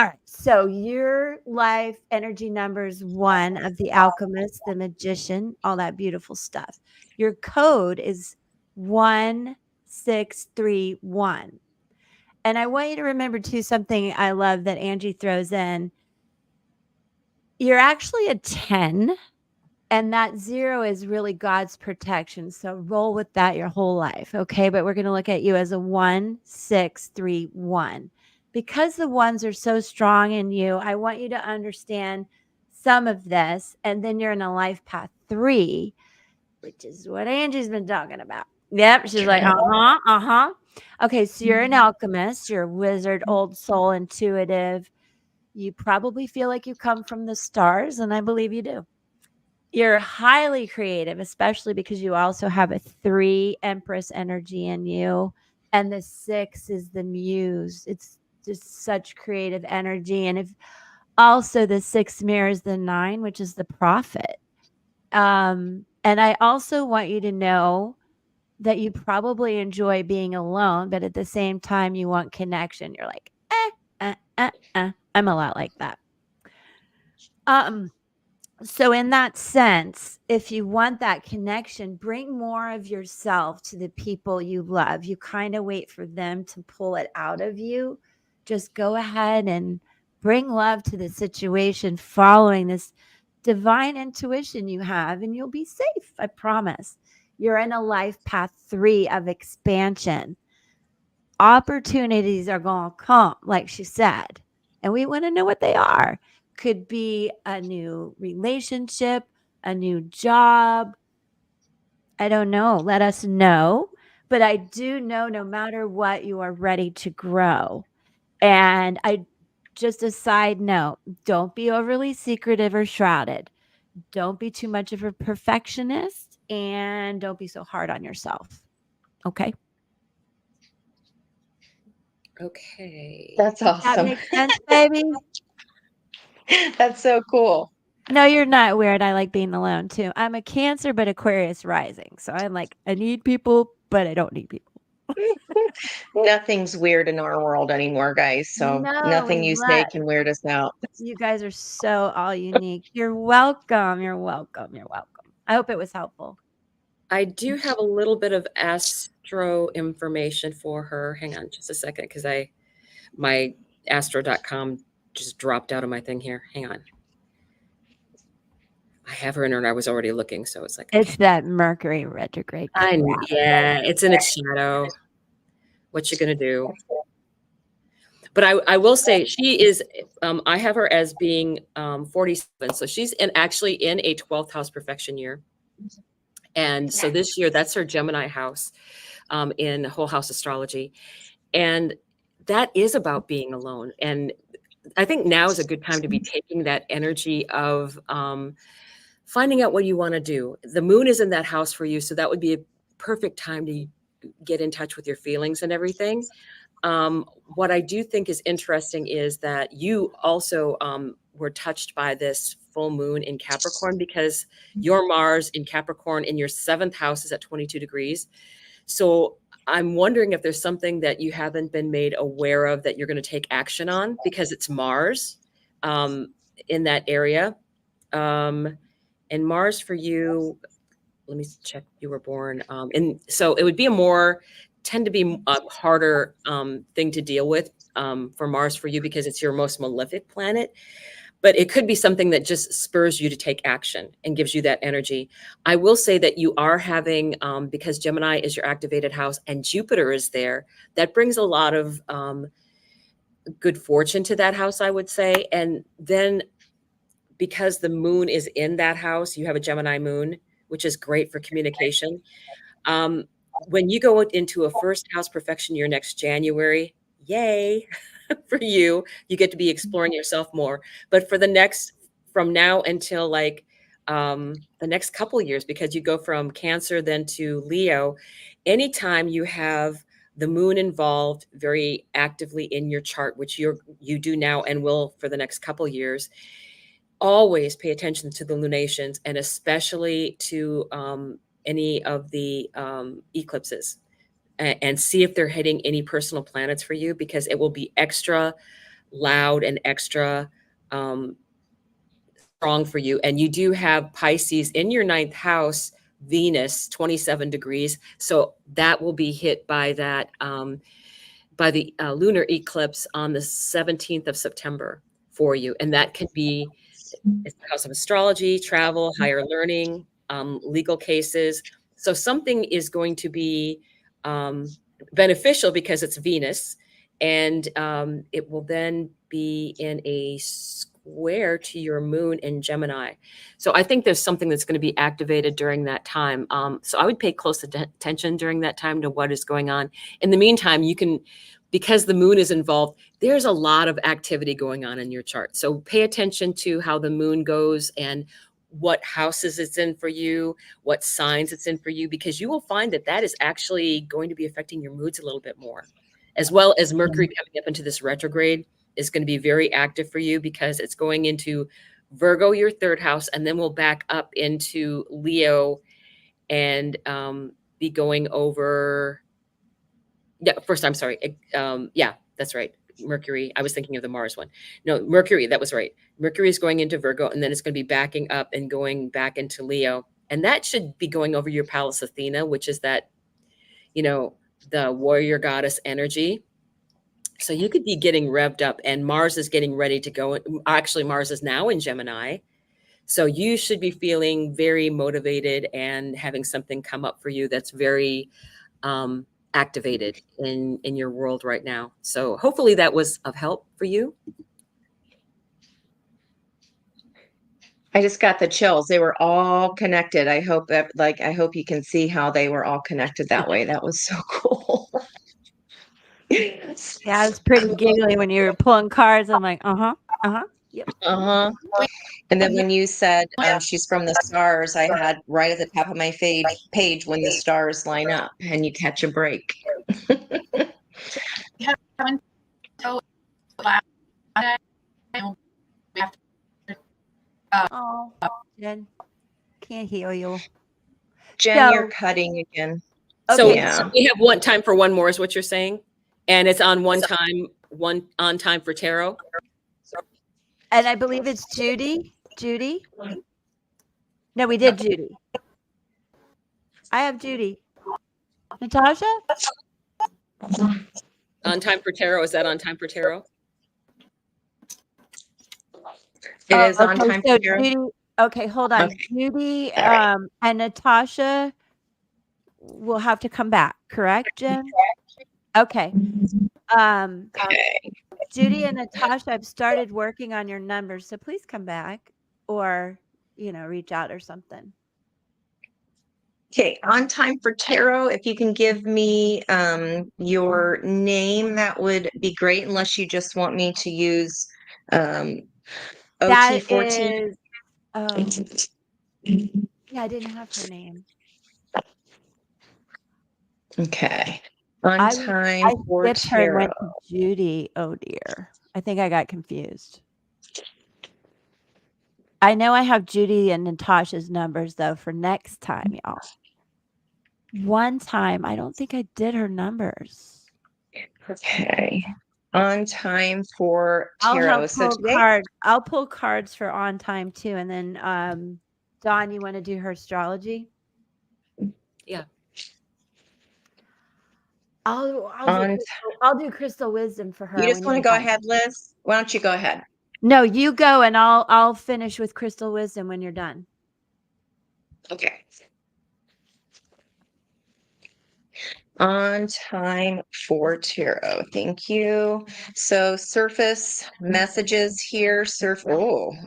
right, so your life energy numbers 1 of the alchemist, the magician, all that beautiful stuff. Your code is 1631. And I want you to remember too something I love that Angie throws in. You're actually a 10. And that 0 is really God's protection. So roll with that your whole life. Okay. But we're going to look at you as a 1631. Because the ones are so strong in you, I want you to understand some of this. And then you're in a life path 3, which is what Angie's been talking about. Yep. She's like, Okay. So you're an alchemist, you're a wizard, old soul, intuitive. You probably feel like you come from the stars, and I believe you do. You're highly creative, especially because you also have a 3 Empress energy in you. And the 6 is the muse. It's just such creative energy. And if also the 6 mirrors the 9, which is the prophet. And I also want you to know that you probably enjoy being alone, but at the same time, you want connection. You're like, I'm a lot like that. So in that sense, if you want that connection, bring more of yourself to the people you love. You kind of wait for them to pull it out of you. Just go ahead and bring love to the situation, following this divine intuition you have, and you'll be safe. I promise. You're in a life path 3 of expansion. Opportunities are going to come, like she said, and we want to know what they are. Could be a new relationship, a new job. I don't know. Let us know. But I do know no matter what, you are ready to grow. And just a side note, don't be overly secretive or shrouded. Don't be too much of a perfectionist, and don't be so hard on yourself. Okay. Okay. That's That awesome. makes sense, baby. That's so cool. No, you're not weird. I like being alone too. I'm a Cancer, but Aquarius rising. So I'm like, I need people, but I don't need people. Nothing's weird in our world anymore, guys. So No, nothing we you say love. can weird us out. You guys are so all unique. You're welcome. You're welcome. You're welcome. I hope it was helpful. I do have a little bit of astro information for her. Hang on just a second, because my astro.com just dropped out of my thing here. Hang on. I have her in her, and I was already looking, so it's like, okay. It's that Mercury retrograde. Yeah, it's in its shadow. What you gonna do? But I will say she is. I have her as being 47, so she's actually in a 12th house perfection year. And so this year, that's her Gemini house in Whole House Astrology. And that is about being alone. And I think now is a good time to be taking that energy of finding out what you want to do. The moon is in that house for you. So that would be a perfect time to get in touch with your feelings and everything. What I do think is interesting is that you also were touched by this full moon in Capricorn, because your Mars in Capricorn in your 7th house is at 22 degrees. So I'm wondering if there's something that you haven't been made aware of that you're going to take action on, because it's Mars in that area. And Mars for you, let me check, you were born. And so it would be tend to be a harder thing to deal with for Mars for you, because it's your most malefic planet. But it could be something that just spurs you to take action and gives you that energy. I will say that you are having, because Gemini is your activated house and Jupiter is there, that brings a lot of good fortune to that house, I would say. And then because the moon is in that house, you have a Gemini moon, which is great for communication. When you go into a 1st house perfection year next January, yay for you, you get to be exploring yourself more. But for from now until like the next couple of years, because you go from Cancer then to Leo, anytime you have the moon involved very actively in your chart, which you do now and will for the next couple of years, always pay attention to the lunations, and especially to any of the eclipses, and see if they're hitting any personal planets for you, because it will be extra loud and extra strong for you. And you do have Pisces in your 9th house, Venus, 27 degrees. So that will be hit by that, by the lunar eclipse on the 17th of September for you. And that can be, it's the house of astrology, travel, higher learning, legal cases. So something is going to be beneficial because it's Venus, and it will then be in a square to your moon in Gemini. So I think there's something that's going to be activated during that time. So I would pay close attention during that time to what is going on. In the meantime, you can, because the moon is involved, there's a lot of activity going on in your chart. So pay attention to how the moon goes and what houses it's in for you, what signs it's in for you, because you will find that that is actually going to be affecting your moods a little bit more, as well as Mercury coming up into this retrograde is going to be very active for you, because it's going into Virgo, your 3rd house, and then we'll back up into Leo and be going over. Yeah, first, I'm sorry. Yeah, that's right. Mercury. I was thinking of the Mars one. No, Mercury. That was right. Mercury is going into Virgo, and then it's going to be backing up and going back into Leo. And that should be going over your Pallas Athena, which is that, the warrior goddess energy. So you could be getting revved up, and Mars is getting ready to go. Actually, Mars is now in Gemini. So you should be feeling very motivated and having something come up for you that's very activated in your world right now. So hopefully that was of help for you. I just got the chills. They were all connected. I hope you can see how they were all connected that way. That was so cool. Yeah, I was pretty giggly when you were pulling cards. I'm like, yep. Uh-huh. And then when you said she's from the stars, I had right at the top of my page when the stars line up and you catch a break. Oh, Jen, can't hear you. Jen, So- you're cutting again. So Okay. we have time for one more is what you're saying. And it's on on time for tarot. And I believe it's Judy. Judy? No, we did Judy. I have Judy. Natasha? On time for tarot. Is that on time for tarot? It is on Okay, time so for tarot. Judy, okay, hold on. Okay. Judy All right. and Natasha will have to come back, correct, Jen? Okay. Okay. Judy and Natasha, I've started working on your numbers, so please come back or, reach out or something. Okay, on time for tarot. If you can give me your name, that would be great, unless you just want me to use That OT14. is, yeah, I didn't have her name. Okay. On I time I for skipped her and tarot. went to Judy. Oh dear. I think I got confused. I know I have Judy and Natasha's numbers though for next time, y'all. One time, I don't think I did her numbers. Okay. On time for I'll tarot. help So pull today, cards. I'll pull cards for on time too, and then Dawn, you want to do her astrology? Yeah. I'll do on I'll do crystal wisdom for you her just when want to you're go done. ahead, Liz? Why don't you go ahead? No, you go and I'll finish with crystal wisdom when you're done. Okay. On time for tarot. Thank you. So surface messages here.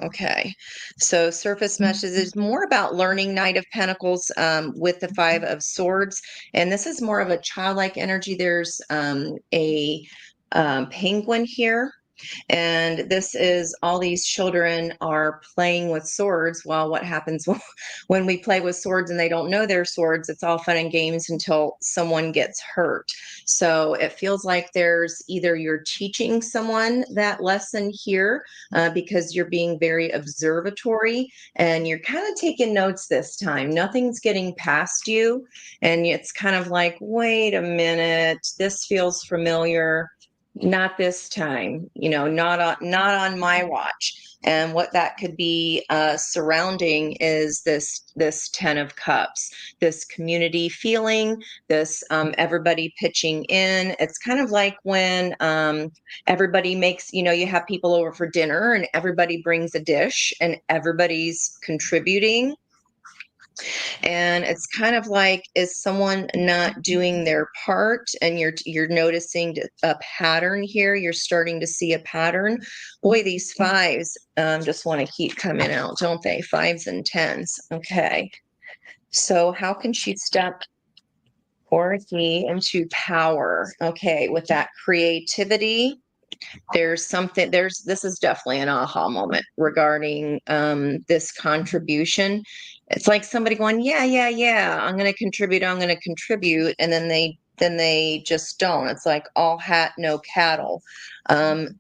Okay. So surface messages more about learning. Knight of Pentacles with the Five of Swords, and this is more of a childlike energy. There's a penguin here. And this is all these children are playing with swords. Well, what happens when we play with swords and they don't know their swords? It's all fun and games until someone gets hurt. So it feels like there's either you're teaching someone that lesson here because you're being very observatory and you're kind of taking notes this time. Nothing's getting past you. And it's kind of like, wait a minute, this feels familiar. Not this time, not on my watch. And what that could be surrounding is this 10 of Cups, this community feeling, this everybody pitching in. It's kind of like when everybody makes, you have people over for dinner and everybody brings a dish and everybody's contributing. And it's kind of like, is someone not doing their part? And you're noticing a pattern here. You're starting to see a pattern. Boy, these fives just want to keep coming out, don't they? Fives and tens. Okay. So how can she step or he into power? Okay, with that creativity, this is definitely an aha moment regarding this contribution. It's like somebody going, yeah, I'm going to contribute, and then they just don't. It's like all hat no cattle.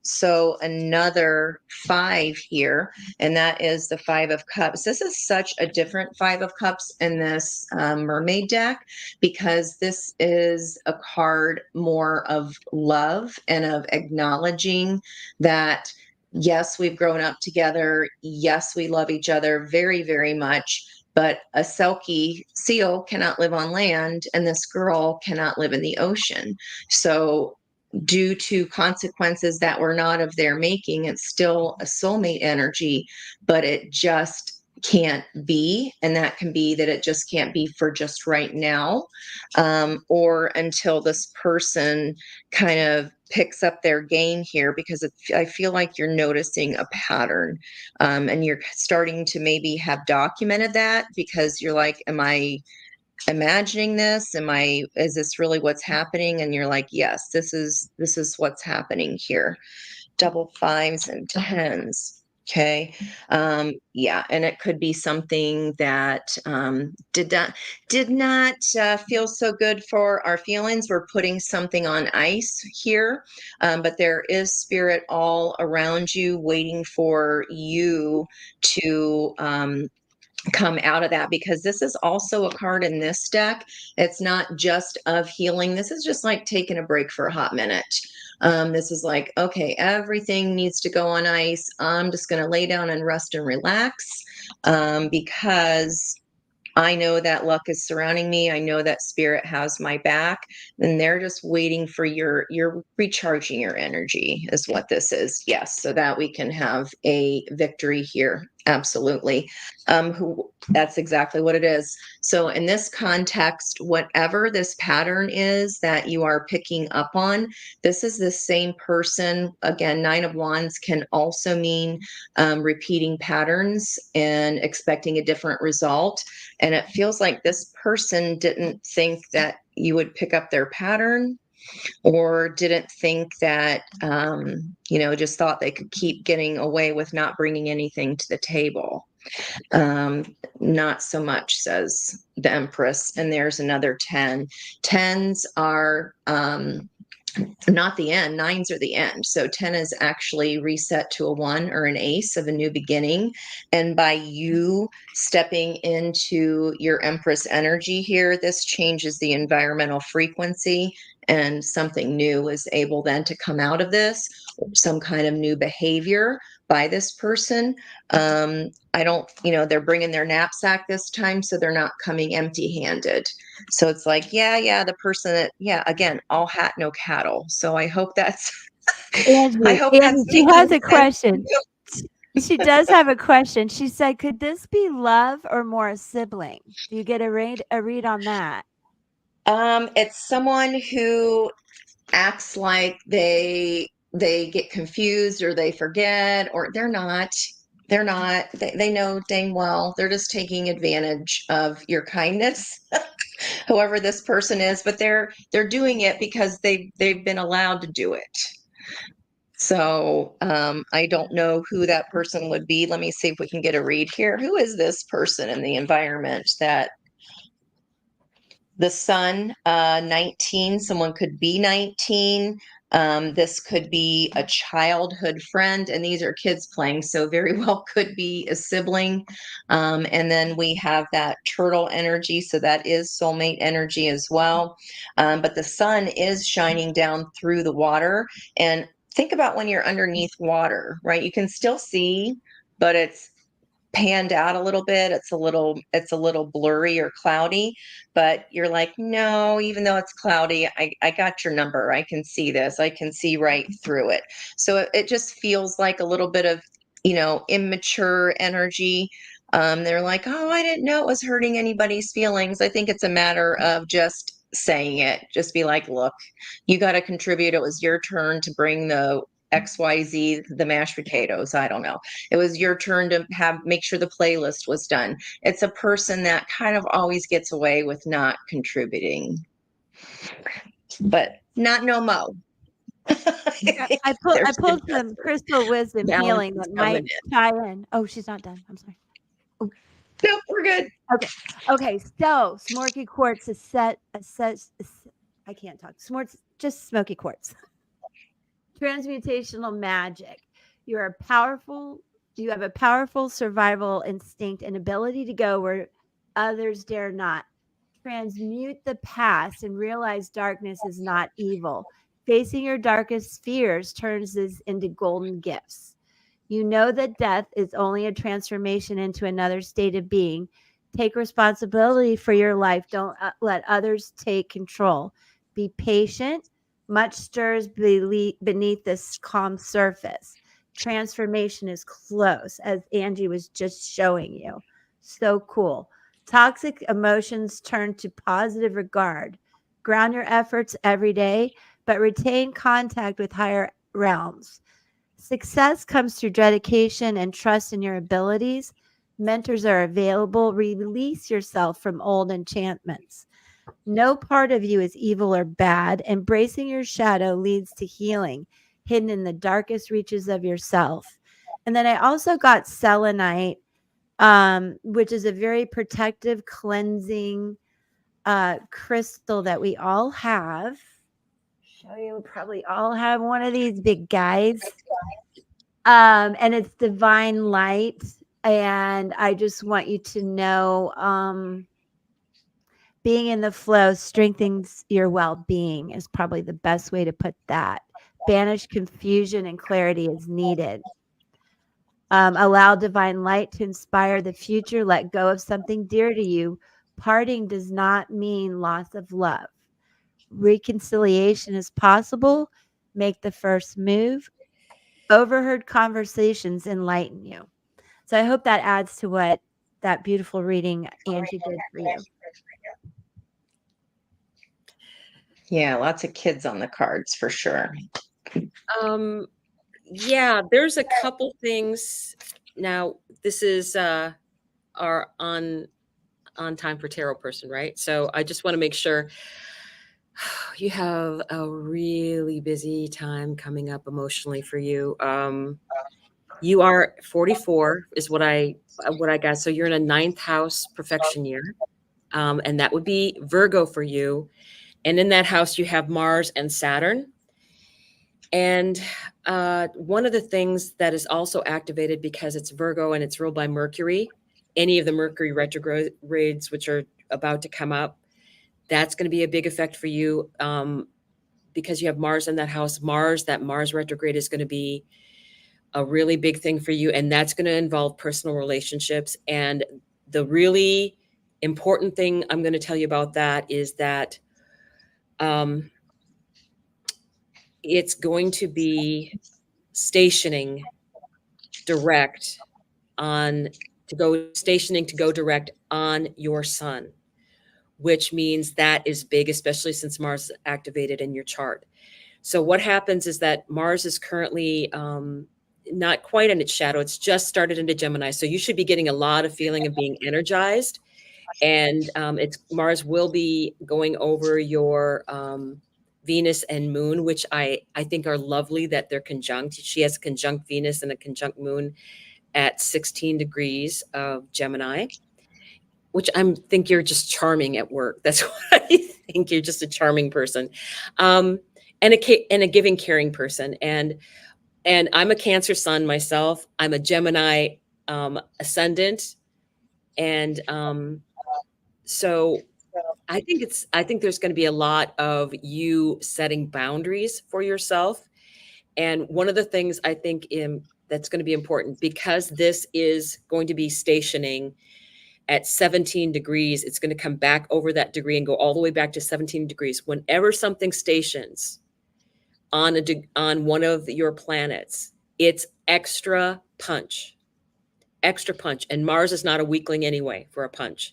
So another five here, and that is the Five of Cups. This is such a different Five of Cups in this mermaid deck, because this is a card more of love and of acknowledging that, yes, we've grown up together. Yes, we love each other very, very much. But a Selkie seal cannot live on land, and this girl cannot live in the ocean. So due to consequences that were not of their making, it's still a soulmate energy, but it just can't be. And that can be that it just can't be for just right now, or until this person kind of picks up their game here, because I feel like you're noticing a pattern, and you're starting to maybe have documented that, because you're like, am I imagining this? Is this really what's happening? And you're like, yes, this is what's happening here. Double fives and tens. Okay. Yeah. And it could be something that did not feel so good for our feelings. We're putting something on ice here. But there is spirit all around you waiting for you to come out of that, because this is also a card in this deck. It's not just of healing. This is just like taking a break for a hot minute. This is like, okay, everything needs to go on ice. I'm just going to lay down and rest and relax, because I know that luck is surrounding me. I know that spirit has my back, and they're just waiting for you're recharging your energy is what this is. Yes. So that we can have a victory here. Absolutely. That's exactly what it is. So in this context, whatever this pattern is that you are picking up on, this is the same person. Again, Nine of Wands can also mean repeating patterns and expecting a different result. And it feels like this person didn't think that you would pick up their pattern, or didn't think that, just thought they could keep getting away with not bringing anything to the table. Not so much, says the Empress. And there's another 10. Tens are not the end, nines are the end. So 10 is actually reset to a 1 or an ace of a new beginning. And by you stepping into your Empress energy here, this changes the environmental frequency, and something new is able then to come out of this, some kind of new behavior by this person. I don't, they're bringing their knapsack this time, so they're not coming empty handed. So it's like, yeah, the person that, again, all hat, no cattle. So I hope that's, I hope that's Angie, she making has a sense. question. She does have a question. She said, could this be love or more a sibling? Do you get a read on that? It's someone who acts like they get confused, or they forget, or they know dang well they're just taking advantage of your kindness, whoever this person is, but they're doing it because they've been allowed to do it. So I don't know who that person would be. Let me see if we can get a read here. Who is this person in the environment that the sun, 19, someone could be 19. This could be a childhood friend, and these are kids playing, so very well could be a sibling. And then we have that turtle energy, so that is soulmate energy as well. But the sun is shining down through the water. And think about when you're underneath water, right? You can still see, but it's panned out a little bit. It's a little blurry or cloudy, but you're like, no, even though it's cloudy, I got your number. I can see this. I can see right through it. So it just feels like a little bit of, immature energy. They're like, oh, I didn't know it was hurting anybody's feelings. I think it's a matter of just saying it. Just be like, look, you got to contribute. It was your turn to bring the XYZ, the mashed potatoes. I don't know. It was your turn to make sure the playlist was done. It's a person that kind of always gets away with not contributing, but not no mo. I pulled some crystal wisdom healing that might tie in. Oh, she's not done. I'm sorry. Oh. Nope, we're good. Okay. So smoky quartz is I can't talk. Just smoky quartz. Transmutational magic. You have a powerful survival instinct and ability to go where others dare not. Transmute the past and realize darkness is not evil. Facing your darkest fears turns this into golden gifts. You know that death is only a transformation into another state of being. Take responsibility for your life. Don't let others take control. Be patient. Much stirs beneath this calm surface. Transformation is close, as Angie was just showing you. So cool. Toxic emotions turn to positive regard. Ground your efforts every day, but retain contact with higher realms. Success comes through dedication and trust in your abilities. Mentors are available. Release yourself from old enchantments. No part of you is evil or bad. Embracing your shadow leads to healing, hidden in the darkest reaches of yourself. And then I also got selenite, which is a very protective, cleansing crystal that we all have. Show you, we probably all have one of these big guys. And it's divine light. And I just want you to know, being in the flow strengthens your well-being is probably the best way to put that. Banish confusion and clarity is needed. Allow divine light to inspire the future. Let go of something dear to you. Parting does not mean loss of love. Reconciliation is possible. Make the first move. Overheard conversations enlighten you. So I hope that adds to what that beautiful reading Angie did for you. Yeah, lots of kids on the cards for sure. Yeah, there's a couple things. Now, this is our on time for tarot person, right? So I just want to make sure you have a really busy time coming up emotionally for you. You are 44 is what I got. So you're in a ninth house perfection year. And that would be Virgo for you. And in that house, you have Mars and Saturn. And one of the things that is also activated because it's Virgo and it's ruled by Mercury, any of the Mercury retrogrades which are about to come up, that's going to be a big effect for you because you have Mars in that house. That Mars retrograde is going to be a really big thing for you. And that's going to involve personal relationships. And the really important thing I'm going to tell you about that is that it's going to be stationing direct to go direct on your sun, which means that is big, especially since Mars is activated in your chart. So what happens is that Mars is currently not quite in its shadow. It's just started into Gemini. So you should be getting a lot of feeling of being energized. And Mars will be going over your Venus and Moon, which I think are lovely that they're conjunct. She has conjunct Venus and a conjunct Moon at 16 degrees of Gemini, which I think you're just charming at work. That's what I think. You're just a charming person, and a giving, caring person. And I'm a Cancer sun myself. I'm a Gemini ascendant, and so I think there's going to be a lot of you setting boundaries for yourself. And one of the things I think that's going to be important, because this is going to be stationing at 17 degrees, it's going to come back over that degree and go all the way back to 17 degrees. Whenever something stations on one of your planets, it's extra punch. And Mars is not a weakling anyway for a punch.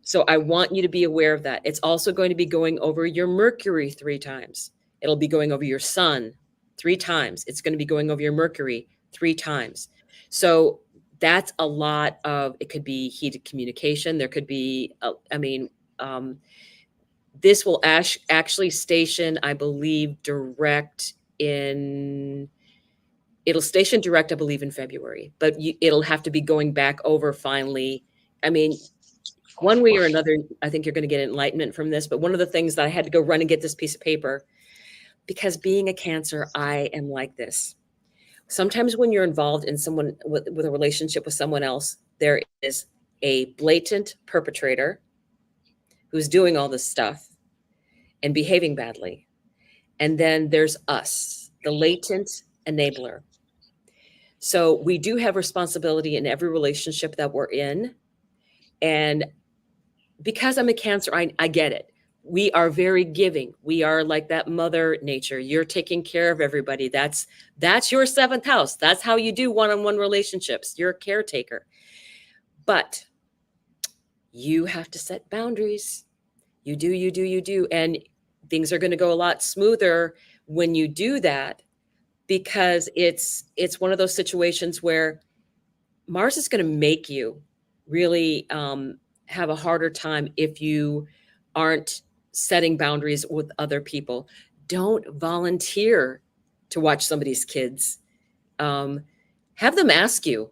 So I want you to be aware of that. It's also going to be going over your Mercury 3 times. It'll be going over your Sun 3 times. It's going to be going over your Mercury 3 times. So that's a lot of, it could be heated communication. There could be, this will actually station, I believe, it'll station direct, I believe, in February, but it'll have to be going back over finally. I mean, one way or another, I think you're going to get enlightenment from this. But one of the things that I had to go run and get this piece of paper, because being a Cancer, I am like this. Sometimes when you're involved in someone with a relationship with someone else, there is a blatant perpetrator who's doing all this stuff and behaving badly. And then there's us, the latent enabler. So we do have responsibility in every relationship that we're in. And because I'm a Cancer, I get it. We are very giving. We are like that mother nature. You're taking care of everybody. That's your 7th house. That's how you do one-on-one relationships. You're a caretaker. But you have to set boundaries. You do. And things are going to go a lot smoother when you do that, because it's one of those situations where Mars is going to make you really have a harder time if you aren't setting boundaries with other people. Don't volunteer to watch somebody's kids. Have them ask you.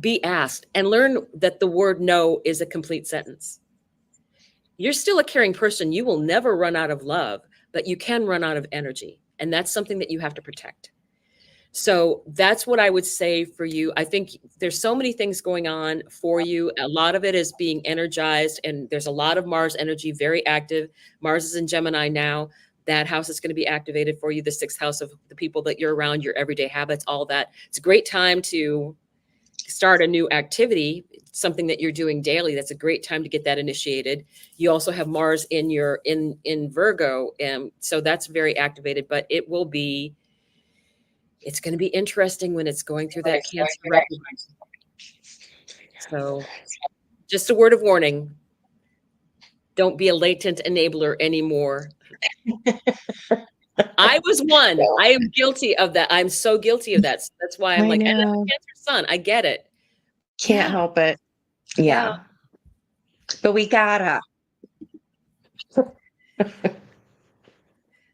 Be asked, and learn that the word no is a complete sentence. You're still a caring person. You will never run out of love, but you can run out of energy. And that's something that you have to protect. So that's what I would say for you. I think there's so many things going on for you. A lot of it is being energized, and there's a lot of Mars energy, very active. Mars is in Gemini now. That house is going to be activated for you, the 6th house of the people that you're around, your everyday habits, all that. It's a great time to start a new activity, something that you're doing daily. That's a great time to get that initiated. You also have Mars in Virgo, and so that's very activated, but it's going to be interesting when it's going through that Cancer retrograde. So just a word of warning, don't be a latent enabler anymore. I was one. I am guilty of that. I'm so guilty of that. So that's why I'm and I'm a Cancer sun. I get it. Can't help it. Yeah. But we gotta.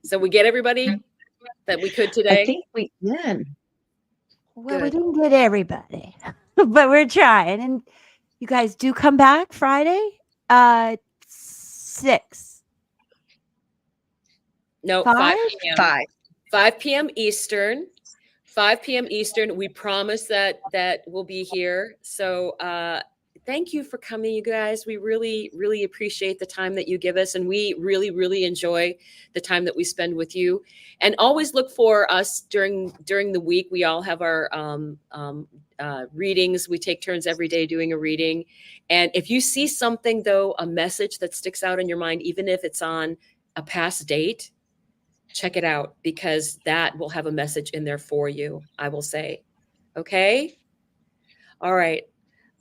So we get everybody that we could today. I think we did. Well, we Good. didn't get everybody, but we're trying. And you guys do come back Friday, 6, No, 5. 5 p.m. 5. 5 p.m. Eastern. 5 p.m. Eastern. We promise that we'll be here. So thank you for coming, you guys. We really, really appreciate the time that you give us, and we really, really enjoy the time that we spend with you. And always look for us during the week. We all have our readings. We take turns every day doing a reading. And if you see something, though, a message that sticks out in your mind, even if it's on a past date, check it out, because that will have a message in there for you, I will say. Okay? All right.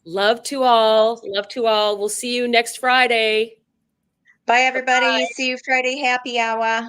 Love to all. Love to all. We'll see you next Friday. Bye, everybody. See you Friday. Happy hour.